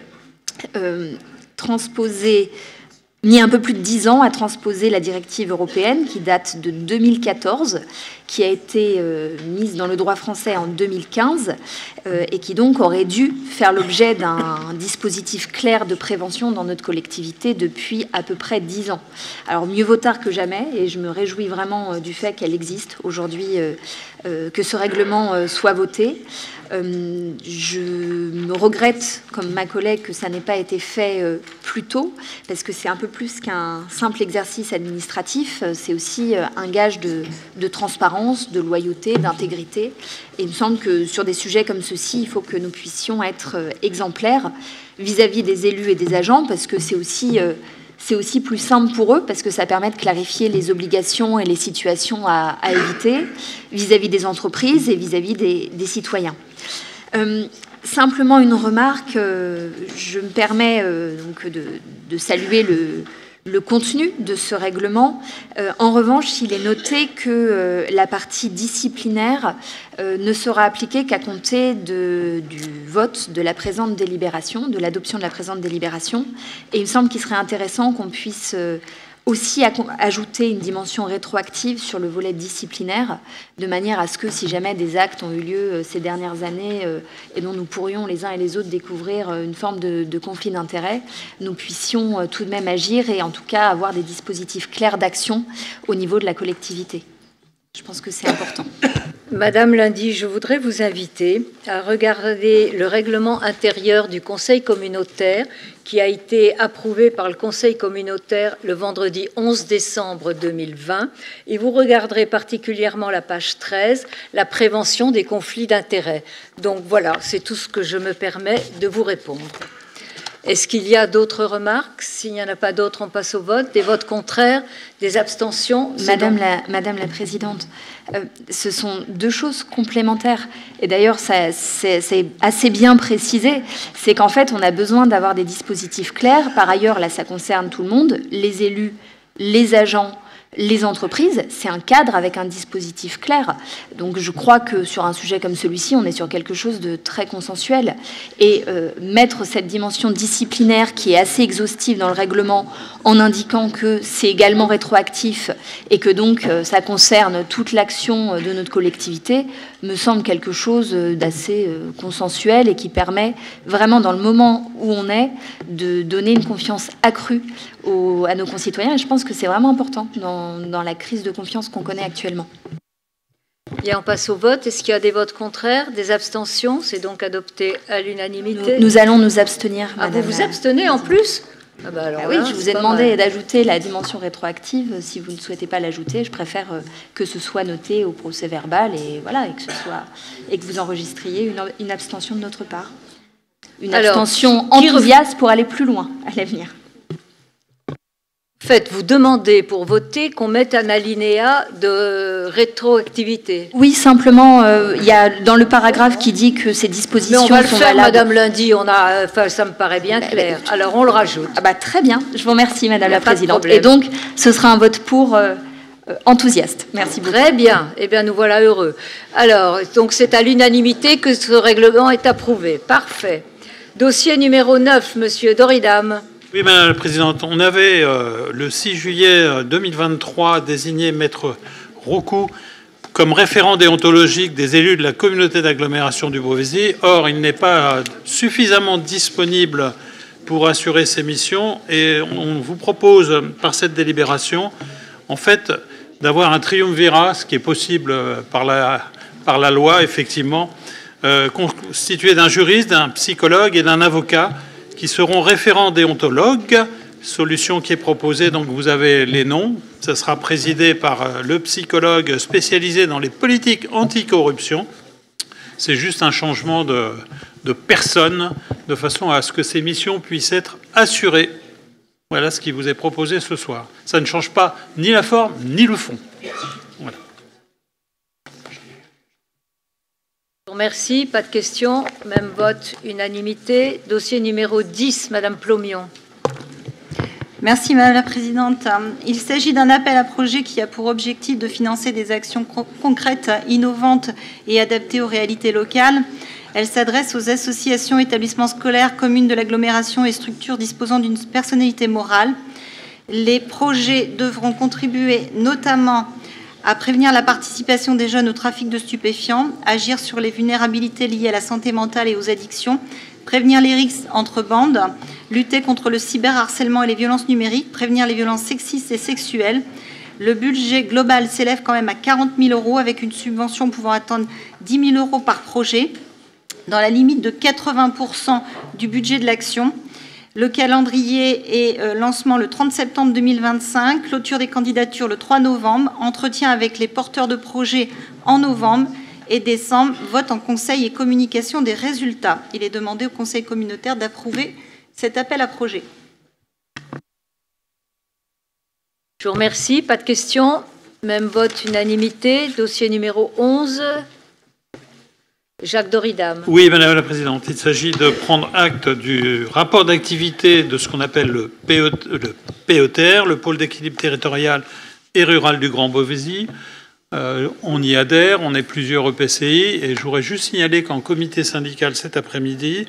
mis un peu plus de 10 ans à transposer la directive européenne qui date de 2014, qui a été mise dans le droit français en 2015 et qui donc aurait dû faire l'objet d'un dispositif clair de prévention dans notre collectivité depuis à peu près 10 ans. Alors mieux vaut tard que jamais et je me réjouis vraiment du fait qu'elle existe aujourd'hui, que ce règlement soit voté. Je me regrette, comme ma collègue, que ça n'ait pas été fait plus tôt, parce que c'est un peu plus qu'un simple exercice administratif, c'est aussi un gage de transparence, de loyauté, d'intégrité. Et il me semble que sur des sujets comme ceux-ci, il faut que nous puissions être exemplaires vis-à-vis des élus et des agents, parce que c'est aussi plus simple pour eux, parce que ça permet de clarifier les obligations et les situations à éviter vis-à-vis des entreprises et vis-à-vis des citoyens. Simplement une remarque, je me permets donc de saluer le contenu de ce règlement. En revanche, il est noté que la partie disciplinaire ne sera appliquée qu'à compter du vote de la présente délibération, de l'adoption de la présente délibération. Et il me semble qu'il serait intéressant qu'on puisse aussi ajouter une dimension rétroactive sur le volet disciplinaire, de manière à ce que si jamais des actes ont eu lieu ces dernières années et dont nous pourrions les uns et les autres découvrir une forme de conflit d'intérêts, nous puissions tout de même agir et en tout cas avoir des dispositifs clairs d'action au niveau de la collectivité. Je pense que c'est important. Madame Lundy, je voudrais vous inviter à regarder le règlement intérieur du Conseil communautaire qui a été approuvé par le Conseil communautaire le vendredi 11 décembre 2020. Et vous regarderez particulièrement la page 13, la prévention des conflits d'intérêts. Donc voilà, c'est tout ce que je me permets de vous répondre. Est-ce qu'il y a d'autres remarques? S'il n'y en a pas d'autres, on passe au vote. Des votes contraires, des abstentions? Madame la Présidente, ce sont deux choses complémentaires. Et d'ailleurs, c'est assez bien précisé. C'est qu'en fait, on a besoin d'avoir des dispositifs clairs. Par ailleurs, là, ça concerne tout le monde, les élus, les agents, les entreprises. C'est un cadre avec un dispositif clair. Donc je crois que sur un sujet comme celui-ci, on est sur quelque chose de très consensuel. Et mettre cette dimension disciplinaire qui est assez exhaustive dans le règlement en indiquant que c'est également rétroactif et que donc ça concerne toute l'action de notre collectivité me semble quelque chose d'assez consensuel et qui permet vraiment dans le moment où on est de donner une confiance accrue à nos concitoyens. Et je pense que c'est vraiment important dans la crise de confiance qu'on connaît actuellement. Bien, on passe au vote. Est-ce qu'il y a des votes contraires, des abstentions? C'est donc adopté à l'unanimité. Nous allons nous abstenir, madame. Vous vous abstenez en plus? Alors oui, je vous ai demandé d'ajouter la dimension rétroactive. Si vous ne souhaitez pas l'ajouter, je préfère que ce soit noté au procès-verbal et voilà, et que vous enregistriez une abstention de notre part. Une abstention enthousiaste pour aller plus loin à l'avenir. En fait, vous demandez pour voter qu'on mette un alinéa de rétroactivité. Oui, simplement, il y a dans le paragraphe qui dit que ces dispositions sont valables. Mais on va le faire, Madame Lundy, ça me paraît bien clair. Alors, on le rajoute. Très bien, je vous remercie, Madame la Présidente. Et donc, ce sera un vote pour enthousiaste. Merci beaucoup. Très bien. Eh bien, nous voilà heureux. Alors, donc, c'est à l'unanimité que ce règlement est approuvé. Parfait. Dossier numéro 9, Monsieur Doridam. Oui, Madame la Présidente, on avait le 6 juillet 2023 désigné Maître Rocou comme référent déontologique des élus de la communauté d'agglomération du Beauvaisis. Or, il n'est pas suffisamment disponible pour assurer ses missions et on vous propose par cette délibération, en fait, d'avoir un triumvirat, ce qui est possible par la loi, effectivement, constitué d'un juriste, d'un psychologue et d'un avocat qui seront référents déontologues, solution qui est proposée, donc vous avez les noms, ça sera présidé par le psychologue spécialisé dans les politiques anticorruption. C'est juste un changement de personne, de façon à ce que ces missions puissent être assurées. Voilà ce qui vous est proposé ce soir. Ça ne change pas ni la forme, ni le fond. Voilà. Merci, pas de questions. Même vote, unanimité. Dossier numéro 10, Madame Plomion. Merci Madame la Présidente. Il s'agit d'un appel à projet qui a pour objectif de financer des actions concrètes, innovantes et adaptées aux réalités locales. Elle s'adresse aux associations, établissements scolaires, communes de l'agglomération et structures disposant d'une personnalité morale. Les projets devront contribuer notamment à prévenir la participation des jeunes au trafic de stupéfiants, agir sur les vulnérabilités liées à la santé mentale et aux addictions, prévenir les risques entre bandes, lutter contre le cyberharcèlement et les violences numériques, prévenir les violences sexistes et sexuelles. Le budget global s'élève quand même à 40 000 € avec une subvention pouvant atteindre 10 000 € par projet, dans la limite de 80% du budget de l'action. Le calendrier est lancement le 30 septembre 2025, clôture des candidatures le 3 novembre, entretien avec les porteurs de projets en novembre et décembre, vote en conseil et communication des résultats. Il est demandé au conseil communautaire d'approuver cet appel à projet. Je vous remercie. Pas de questions. Même vote, unanimité. Dossier numéro 11. Jacques Doridam. Oui, Madame la Présidente. Il s'agit de prendre acte du rapport d'activité de ce qu'on appelle le PETR, le pôle d'équilibre territorial et rural du Grand Beauvaisis. On y adhère, on est plusieurs EPCI, et je voudrais juste signaler qu'en comité syndical cet après-midi,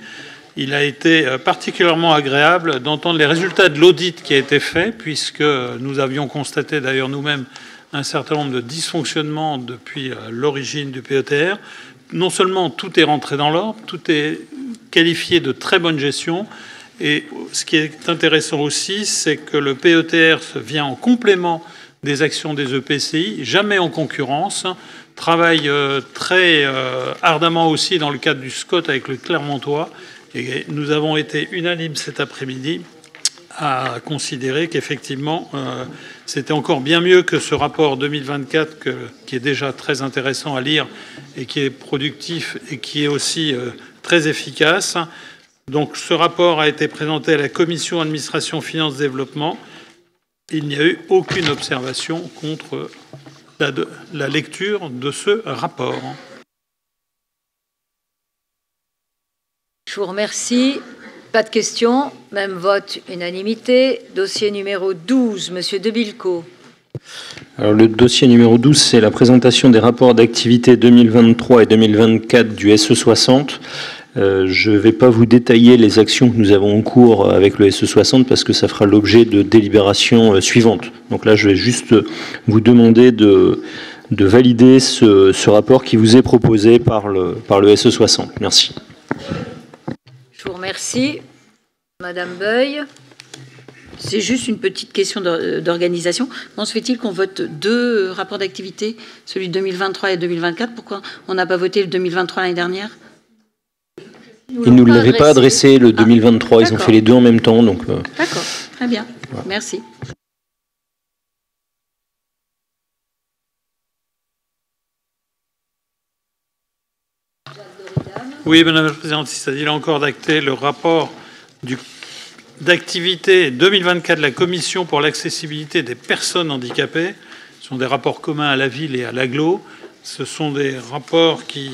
il a été particulièrement agréable d'entendre les résultats de l'audit qui a été fait, puisque nous avions constaté d'ailleurs nous-mêmes un certain nombre de dysfonctionnements depuis l'origine du PETR. Non seulement tout est rentré dans l'ordre, tout est qualifié de très bonne gestion, et ce qui est intéressant aussi, c'est que le PETR vient en complément des actions des EPCI, jamais en concurrence, travaille très ardemment aussi dans le cadre du SCOT avec le Clermontois. Et nous avons été unanimes cet après-midi à considérer qu'effectivement, c'était encore bien mieux que ce rapport 2024 qui est déjà très intéressant à lire et qui est productif et qui est aussi très efficace. Donc ce rapport a été présenté à la Commission Administration Finances Développement. Il n'y a eu aucune observation contre la lecture de ce rapport. Je vous remercie. Pas de questions. Même vote, unanimité. Dossier numéro 12, Monsieur Debilco. Alors, le dossier numéro 12, c'est la présentation des rapports d'activité 2023 et 2024 du SE60. Je ne vais pas vous détailler les actions que nous avons en cours avec le SE60 parce que ça fera l'objet de délibérations suivantes. Donc là, je vais juste vous demander de valider ce rapport qui vous est proposé par le SE60. Merci. Je vous remercie. Madame Beuil. C'est juste une petite question d'organisation. Comment se fait-il qu'on vote deux rapports d'activité, celui de 2023 et 2024 ? Pourquoi on n'a pas voté le 2023 l'année dernière ? Ils ne nous l'avaient pas adressé le 2023. Ils ont fait les deux en même temps. Donc, D'accord, très bien. Voilà. Merci. Oui, Madame la Présidente, il s'agit là encore d'acter le rapport d'activité 2024 de la Commission pour l'accessibilité des personnes handicapées. Ce sont des rapports communs à la ville et à l'agglo. Ce sont des rapports qui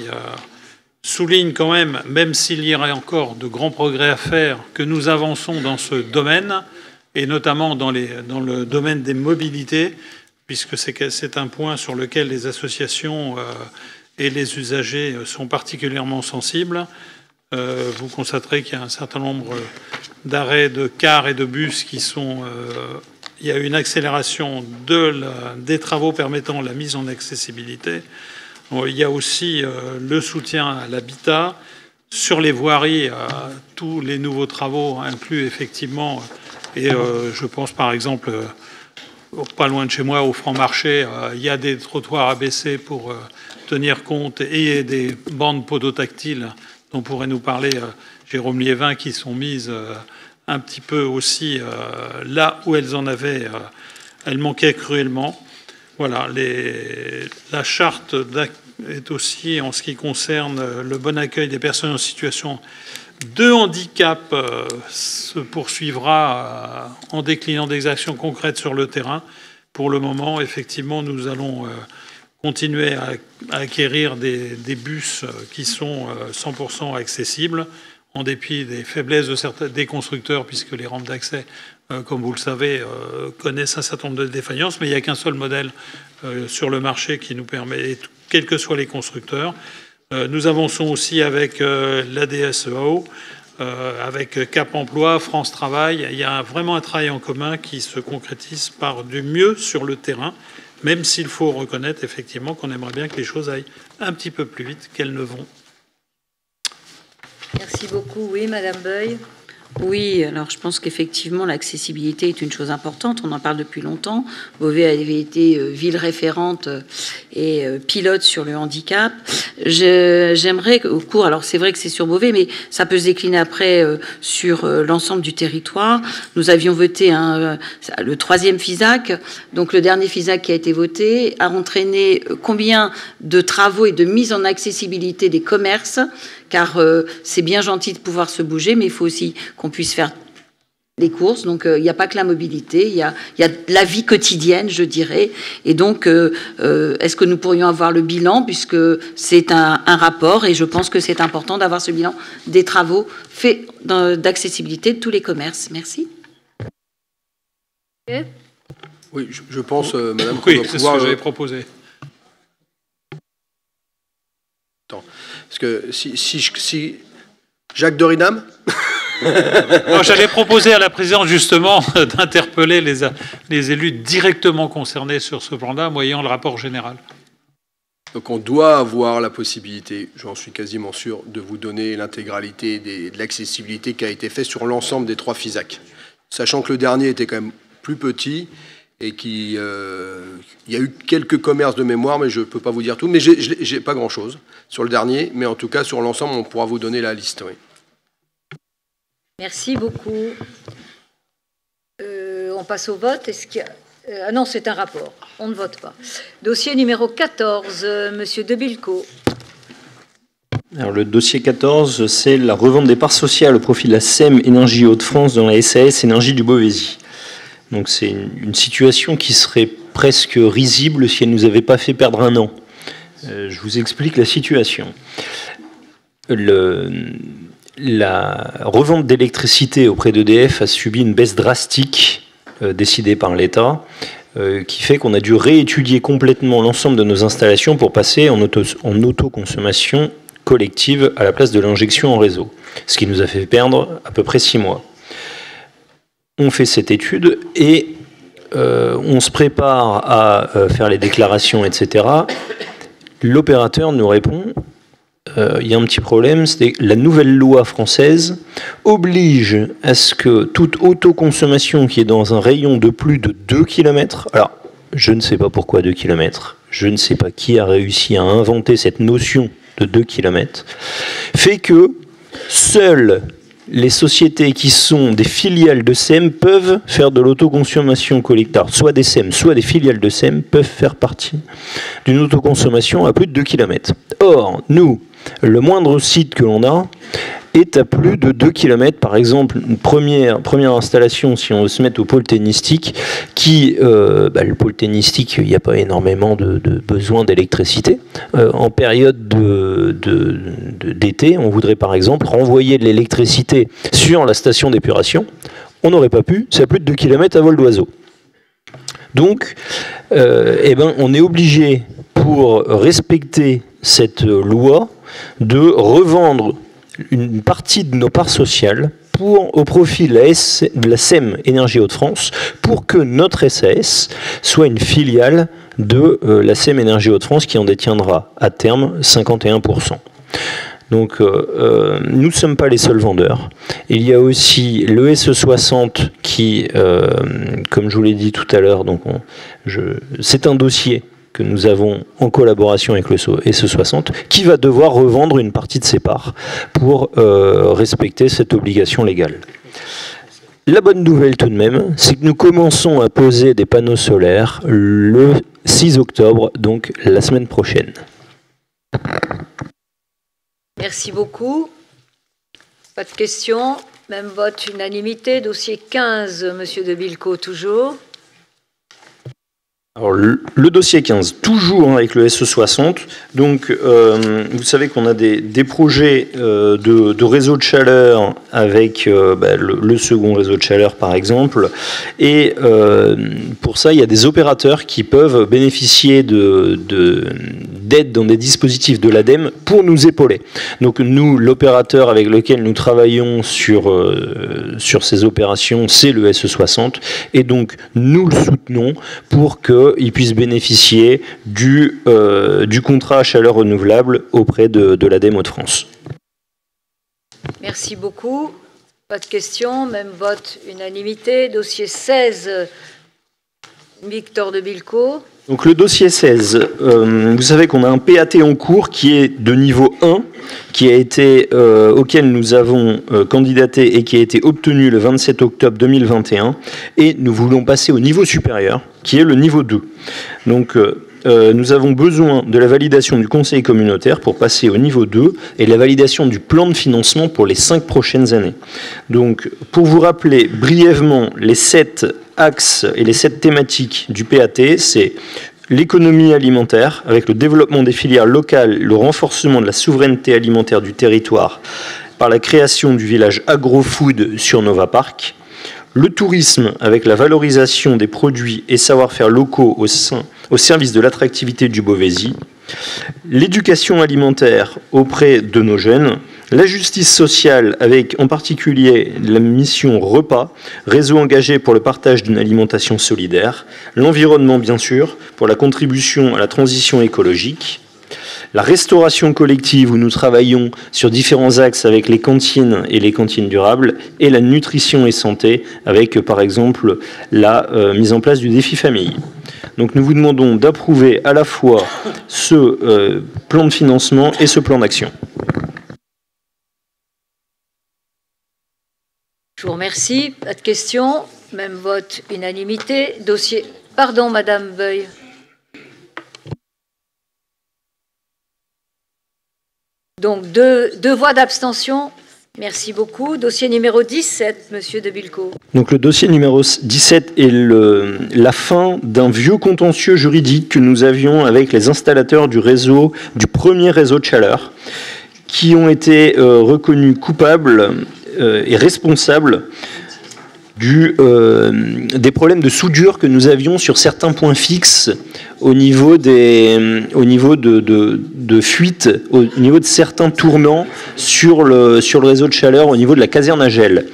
soulignent quand même s'il y aurait encore de grands progrès à faire, que nous avançons dans ce domaine, et notamment dans le domaine des mobilités, puisque c'est un point sur lequel les associations et les usagers sont particulièrement sensibles. Vous constaterez qu'il y a un certain nombre d'arrêts de cars et de bus qui sont... il y a une accélération des travaux permettant la mise en accessibilité. Il y a aussi le soutien à l'habitat. Sur les voiries, tous les nouveaux travaux incluent effectivement, et je pense par exemple, pas loin de chez moi, au Franc-Marché, il y a des trottoirs abaissés pour tenir compte et des bandes podotactiles dont pourrait nous parler Jérôme Liévin, qui sont mises un petit peu aussi là où elles en avaient, elles manquaient cruellement. Voilà, la charte est aussi, en ce qui concerne le bon accueil des personnes en situation de handicap, se poursuivra en déclinant des actions concrètes sur le terrain. Pour le moment, effectivement, nous allons continuer à acquérir des bus qui sont 100% accessibles, en dépit des faiblesses des constructeurs, puisque les rampes d'accès, comme vous le savez, connaissent un certain nombre de défaillances, mais il n'y a qu'un seul modèle sur le marché qui nous permet, quels que soient les constructeurs. Nous avançons aussi avec l'ADSEO, avec Cap Emploi, France Travail. Il y a vraiment un travail en commun qui se concrétise par du mieux sur le terrain, même s'il faut reconnaître effectivement qu'on aimerait bien que les choses aillent un petit peu plus vite qu'elles ne vont. Merci beaucoup. Oui, Madame Beuil. Oui, alors je pense qu'effectivement l'accessibilité est une chose importante, on en parle depuis longtemps. Beauvais avait été ville référente et pilote sur le handicap. J'aimerais au cours, alors c'est vrai que c'est sur Beauvais, mais ça peut se décliner après sur l'ensemble du territoire. Nous avions voté le 3e FISAC, donc le dernier FISAC qui a été voté a entraîné combien de travaux et de mise en accessibilité des commerces, car c'est bien gentil de pouvoir se bouger, mais il faut aussi qu'on puisse faire des courses. Donc, il n'y a pas que la mobilité, il y a la vie quotidienne, je dirais. Et donc, est-ce que nous pourrions avoir le bilan, puisque c'est un rapport, et je pense que c'est important d'avoir ce bilan des travaux faits d'accessibilité de tous les commerces. Merci. Oui, je pense, Madame, oui, c'est ce que j'avais proposé. Parce que si Jacques Dorinam j'allais proposer à la présidente justement d'interpeller les élus directement concernés sur ce plan-là, moyennant le rapport général. Donc on doit avoir la possibilité, j'en suis quasiment sûr, de vous donner l'intégralité de l'accessibilité qui a été faite sur l'ensemble des 3 FISAC. Sachant que le dernier était quand même plus petit et qui, il y a eu quelques commerces de mémoire, mais je ne peux pas vous dire tout, mais j'ai pas grand-chose sur le dernier, mais en tout cas, sur l'ensemble, on pourra vous donner la liste, oui. Merci beaucoup. On passe au vote. Est-ce qu'il y a... Ah non, c'est un rapport. On ne vote pas. Dossier numéro 14, Monsieur De Bilco. Alors, le dossier 14, c'est la revente des parts sociales au profit de la SEM Énergie Hauts-de-France dans la SAS Énergie du Beauvaisis. Donc c'est une situation qui serait presque risible si elle ne nous avait pas fait perdre un an. Je vous explique la situation. La revente d'électricité auprès d'EDF a subi une baisse drastique décidée par l'État, qui fait qu'on a dû réétudier complètement l'ensemble de nos installations pour passer en autoconsommation collective à la place de l'injection en réseau, ce qui nous a fait perdre à peu près 6 mois. On fait cette étude et on se prépare à faire les déclarations, etc. L'opérateur nous répond, il y a un petit problème, c'est que la nouvelle loi française oblige à ce que toute autoconsommation qui est dans un rayon de plus de 2 km, alors je ne sais pas pourquoi 2 km, je ne sais pas qui a réussi à inventer cette notion de 2 km, fait que seules les sociétés qui sont des filiales de SEM peuvent faire de l'autoconsommation collective. Soit des SEM, soit des filiales de SEM peuvent faire partie d'une autoconsommation à plus de 2 km. Or, nous, le moindre site que l'on a est à plus de 2 km. Par exemple, une première installation, si on veut se mettre au pôle tennistique, le pôle tennistique, il n'y a pas énormément de besoin d'électricité. En période d'été, on voudrait par exemple renvoyer de l'électricité sur la station d'épuration. On n'aurait pas pu, c'est à plus de 2 km à vol d'oiseau. Donc, on est obligé, pour respecter cette loi, de revendre une partie de nos parts sociales au profit de la SEM Énergie Hauts-de-France pour que notre SAS soit une filiale de la SEM Énergie Hauts-de-France qui en détiendra à terme 51%. Donc nous ne sommes pas les seuls vendeurs. Il y a aussi le SE60 qui, comme je vous l'ai dit tout à l'heure, c'est un dossier que nous avons en collaboration avec le SE60, qui va devoir revendre une partie de ses parts pour respecter cette obligation légale. La bonne nouvelle tout de même, c'est que nous commençons à poser des panneaux solaires le 6 octobre, donc la semaine prochaine. Merci beaucoup. Pas de questions. Même vote, unanimité. Dossier 15, Monsieur De Bilco, toujours. Alors, le dossier 15, toujours avec le SE60. Donc, vous savez qu'on a des projets de réseau de chaleur avec le second réseau de chaleur, par exemple. Et pour ça, il y a des opérateurs qui peuvent bénéficier d'aide dans des dispositifs de l'ADEME pour nous épauler. Donc, nous, l'opérateur avec lequel nous travaillons sur ces opérations, c'est le SE60. Et donc, nous le soutenons pour qu'ils puissent bénéficier du contrat à chaleur renouvelable auprès de l'ADEME Hauts-de-France. Merci beaucoup. Pas de questions. Même vote, unanimité. Dossier 16, Victor De Bilco. Donc le dossier 16, vous savez qu'on a un PAT en cours qui est de niveau 1, qui a été, auquel nous avons candidaté et qui a été obtenu le 27 octobre 2021. Et nous voulons passer au niveau supérieur, qui est le niveau 2. Donc nous avons besoin de la validation du conseil communautaire pour passer au niveau 2 et la validation du plan de financement pour les 5 prochaines années. Donc pour vous rappeler brièvement les 7 axes et les 7 thématiques du PAT, c'est l'économie alimentaire, avec le développement des filières locales, le renforcement de la souveraineté alimentaire du territoire par la création du village agro-food sur Nova Park, le tourisme avec la valorisation des produits et savoir-faire locaux au service de l'attractivité du Beauvaisis, l'éducation alimentaire auprès de nos jeunes, la justice sociale avec en particulier la mission repas, réseau engagé pour le partage d'une alimentation solidaire, l'environnement bien sûr pour la contribution à la transition écologique, La restauration collective, où nous travaillons sur différents axes avec les cantines et les cantines durables, et la nutrition et santé, avec par exemple la mise en place du défi famille. Donc nous vous demandons d'approuver à la fois ce plan de financement et ce plan d'action. Je vous remercie. Pas de questions. Même vote, unanimité. Dossier. Pardon, Madame Beuil. Donc, deux voix d'abstention. Merci beaucoup. Dossier numéro 17, Monsieur de Bilco. Donc le dossier numéro 17 est la fin d'un vieux contentieux juridique que nous avions avec les installateurs du premier réseau de chaleur, qui ont été reconnus coupables et responsables des problèmes de soudure que nous avions sur certains points fixes au niveau de fuite, au niveau de certains tournants sur le réseau de chaleur, au niveau de la caserne à gel.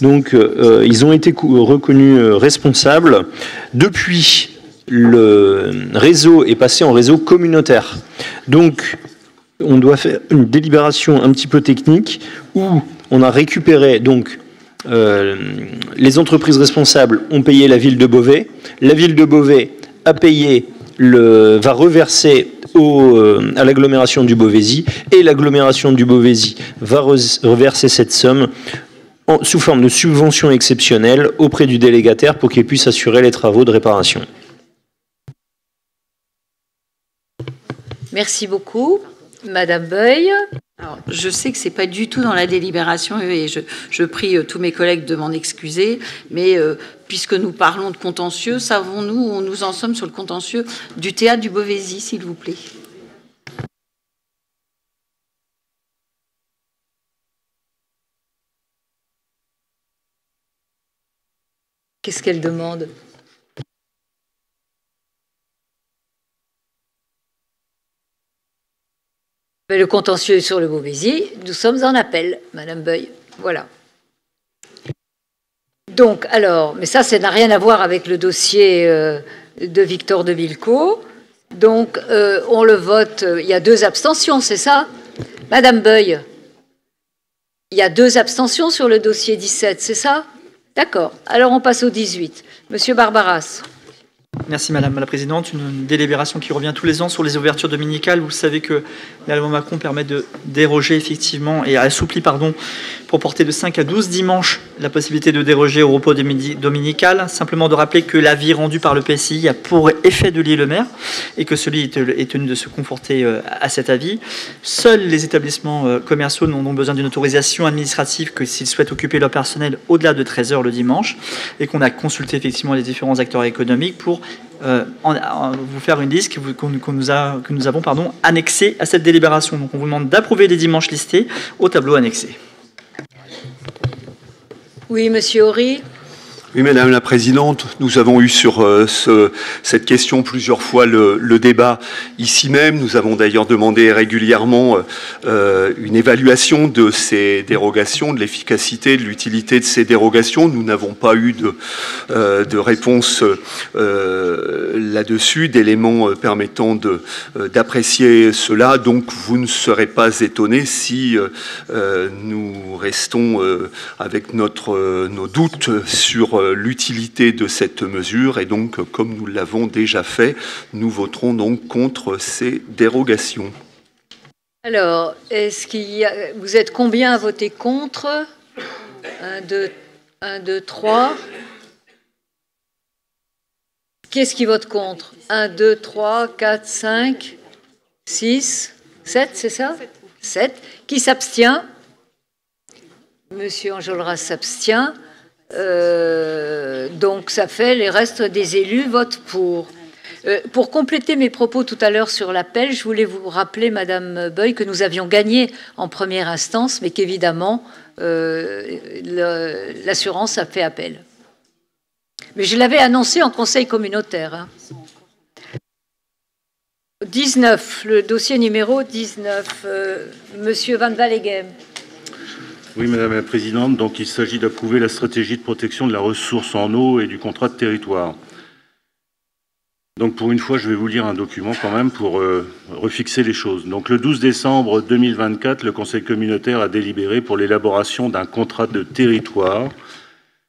Donc ils ont été reconnus responsables. Depuis, le réseau est passé en réseau communautaire. Donc on doit faire une délibération un petit peu technique où on a récupéré donc les entreprises responsables ont payé la ville de Beauvais. La ville de Beauvais a payé va reverser à l'agglomération du Beauvaisis, et l'agglomération du Beauvaisis va reverser cette somme sous forme de subvention exceptionnelle auprès du délégataire pour qu'il puisse assurer les travaux de réparation. Merci beaucoup. Madame Beuil. Alors, je sais que ce n'est pas du tout dans la délibération et je prie tous mes collègues de m'en excuser, mais puisque nous parlons de contentieux, savons-nous où nous en sommes sur le contentieux du théâtre du Beauvaisis, s'il vous plaît? Qu'est-ce qu'elle demande? Le contentieux est sur le Beauvaisis. Nous sommes en appel, Madame Beuil. Voilà. Donc, alors, mais ça n'a rien à voir avec le dossier de Victor de Bilco. Donc, on le vote. Il y a 2 abstentions, c'est ça? Madame Beuil, il y a 2 abstentions sur le dossier 17, c'est ça? D'accord. Alors, on passe au 18. Monsieur Barbaras. Merci Madame la Présidente. Une délibération qui revient tous les ans sur les ouvertures dominicales. Vous savez que la loi Macron permet de déroger effectivement et assouplit pour porter de 5 à 12 dimanches la possibilité de déroger au repos dominical. Simplement de rappeler que l'avis rendu par le PCI a pour effet de lier le maire et que celui est tenu de se conforter à cet avis. Seuls les établissements commerciaux n'ont donc besoin d'une autorisation administrative que s'ils souhaitent occuper leur personnel au-delà de 13 heures le dimanche, et qu'on a consulté effectivement les différents acteurs économiques pour vous faire une liste que nous avons annexée à cette délibération. Donc on vous demande d'approuver les dimanches listés au tableau annexé. Oui, Monsieur Horry. Oui, Madame la Présidente, nous avons eu sur cette question plusieurs fois le débat ici même. Nous avons d'ailleurs demandé régulièrement une évaluation de ces dérogations, de l'efficacité, de l'utilité de ces dérogations. Nous n'avons pas eu de réponse là-dessus, d'éléments permettant d'apprécier cela. Donc, vous ne serez pas étonnés si nous restons avec nos doutes sur l'utilité de cette mesure, et donc, comme nous l'avons déjà fait, nous voterons donc contre ces dérogations. Alors, vous êtes combien à voter contre? 1, 2, 3. Qui est-ce qui vote contre? 1, 2, 3, 4, 5, 6, 7, c'est ça? 7. Qui s'abstient? Monsieur Enjolras s'abstient. Donc ça fait les restes des élus votent pour. Pour compléter mes propos tout à l'heure sur l'appel, je voulais vous rappeler, Madame Beuil, que nous avions gagné en première instance, mais qu'évidemment l'assurance a fait appel. Mais je l'avais annoncé en conseil communautaire. Hein. 19, le dossier numéro 19, Monsieur Van Wallegem. Oui, Madame la Présidente. Donc, il s'agit d'approuver la stratégie de protection de la ressource en eau et du contrat de territoire. Donc pour une fois, je vais vous lire un document quand même pour refixer les choses. Donc le 12 décembre 2024, le Conseil communautaire a délibéré pour l'élaboration d'un contrat de territoire.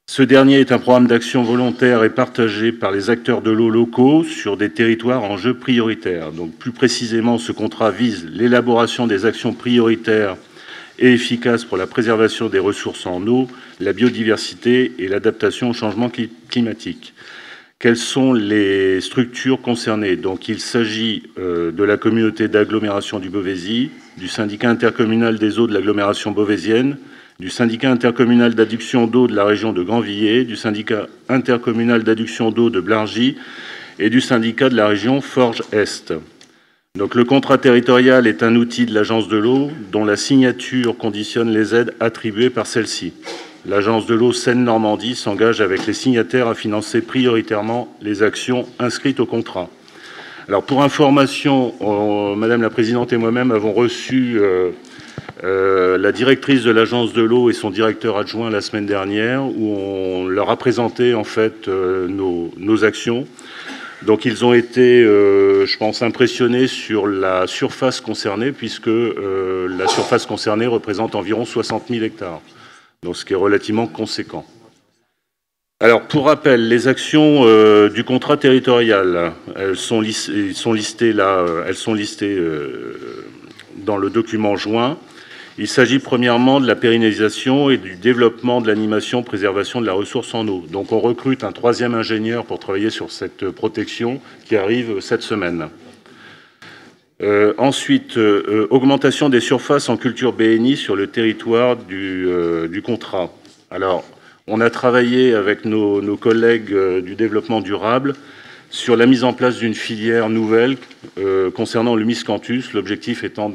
Ce dernier est un programme d'action volontaire et partagé par les acteurs de l'eau locaux sur des territoires en jeu prioritaires. Donc plus précisément, ce contrat vise l'élaboration des actions prioritaires et efficaces pour la préservation des ressources en eau, la biodiversité et l'adaptation au changement climatique. Quelles sont les structures concernées? Donc, il s'agit de la communauté d'agglomération du Beauvaisis, du syndicat intercommunal des eaux de l'agglomération beauvaisienne, du syndicat intercommunal d'adduction d'eau de la région de Granvilliers, du syndicat intercommunal d'adduction d'eau de Blargy et du syndicat de la région Forges-Est. Donc, le contrat territorial est un outil de l'Agence de l'eau dont la signature conditionne les aides attribuées par celle-ci. L'Agence de l'eau Seine-Normandie s'engage avec les signataires à financer prioritairement les actions inscrites au contrat. Alors pour information, Madame la Présidente et moi-même avons reçu la directrice de l'Agence de l'eau et son directeur adjoint la semaine dernière, où on leur a présenté en fait nos actions. Donc ils ont été, je pense, impressionnés sur la surface concernée, puisque la surface concernée représente environ 60 000 hectares. Donc ce qui est relativement conséquent. Alors, pour rappel, les actions du contrat territorial, elles sont listées dans le document joint. Il s'agit premièrement de la pérennisation et du développement de l'animation préservation de la ressource en eau. Donc on recrute un 3e ingénieur pour travailler sur cette protection qui arrive cette semaine. Ensuite, augmentation des surfaces en culture BNI sur le territoire du contrat. Alors, on a travaillé avec nos collègues du développement durable sur la mise en place d'une filière nouvelle concernant le miscanthus, l'objectif étant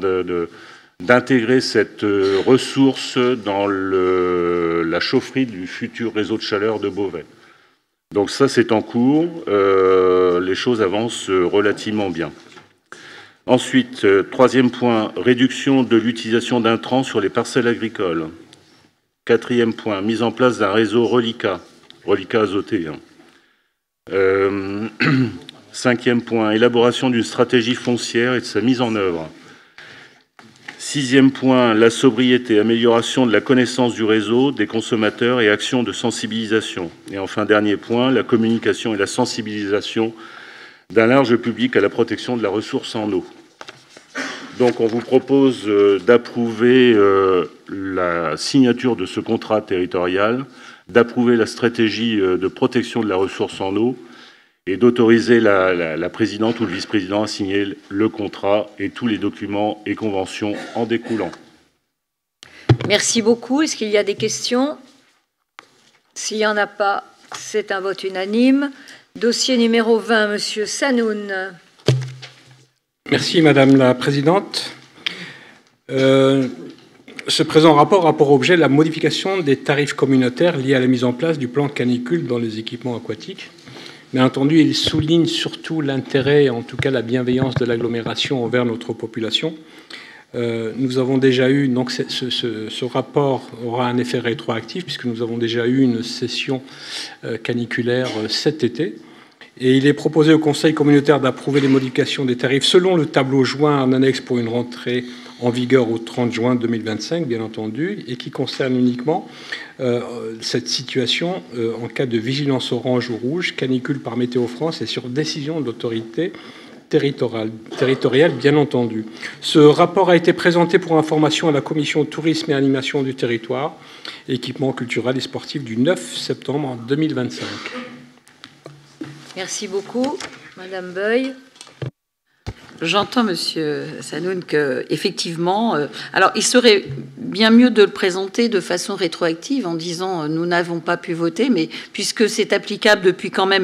d'intégrer cette ressource dans la chaufferie du futur réseau de chaleur de Beauvais. Donc ça, c'est en cours. Les choses avancent relativement bien. Ensuite, 3e point, réduction de l'utilisation d'intrants sur les parcelles agricoles. 4e point, mise en place d'un réseau reliquat azoté. 5e point, élaboration d'une stratégie foncière et de sa mise en œuvre. 6e point, la sobriété, amélioration de la connaissance du réseau, des consommateurs et actions de sensibilisation. Et enfin, dernier point, la communication et la sensibilisation d'un large public à la protection de la ressource en eau. Donc on vous propose d'approuver la signature de ce contrat territorial, d'approuver la stratégie de protection de la ressource en eau et d'autoriser la présidente ou le vice-président à signer le contrat et tous les documents et conventions en découlant. Merci beaucoup. Est-ce qu'il y a des questions? S'il n'y en a pas, c'est un vote unanime. Dossier numéro 20, Monsieur Sanoun. Merci Madame la Présidente. Ce présent rapport a pour objet la modification des tarifs communautaires liés à la mise en place du plan canicule dans les équipements aquatiques. Bien entendu, il souligne surtout l'intérêt, en tout cas la bienveillance de l'agglomération envers notre population. Nous avons déjà eu, donc ce rapport aura un effet rétroactif puisque nous avons déjà eu une session caniculaire cet été. Et il est proposé au Conseil communautaire d'approuver les modifications des tarifs selon le tableau joint en annexe pour une rentrée en vigueur au 30 juin 2025, bien entendu, et qui concerne uniquement cette situation en cas de vigilance orange ou rouge, canicule par Météo France et sur décision de l'autorité territoriale, bien entendu. Ce rapport a été présenté pour information à la Commission tourisme et animation du territoire, équipement culturel et sportif du 9 septembre 2025. Merci beaucoup. Madame Beuil. J'entends, Monsieur Sanoun, qu'effectivement, alors il serait bien mieux de le présenter de façon rétroactive en disant nous n'avons pas pu voter, mais puisque c'est applicable depuis quand même le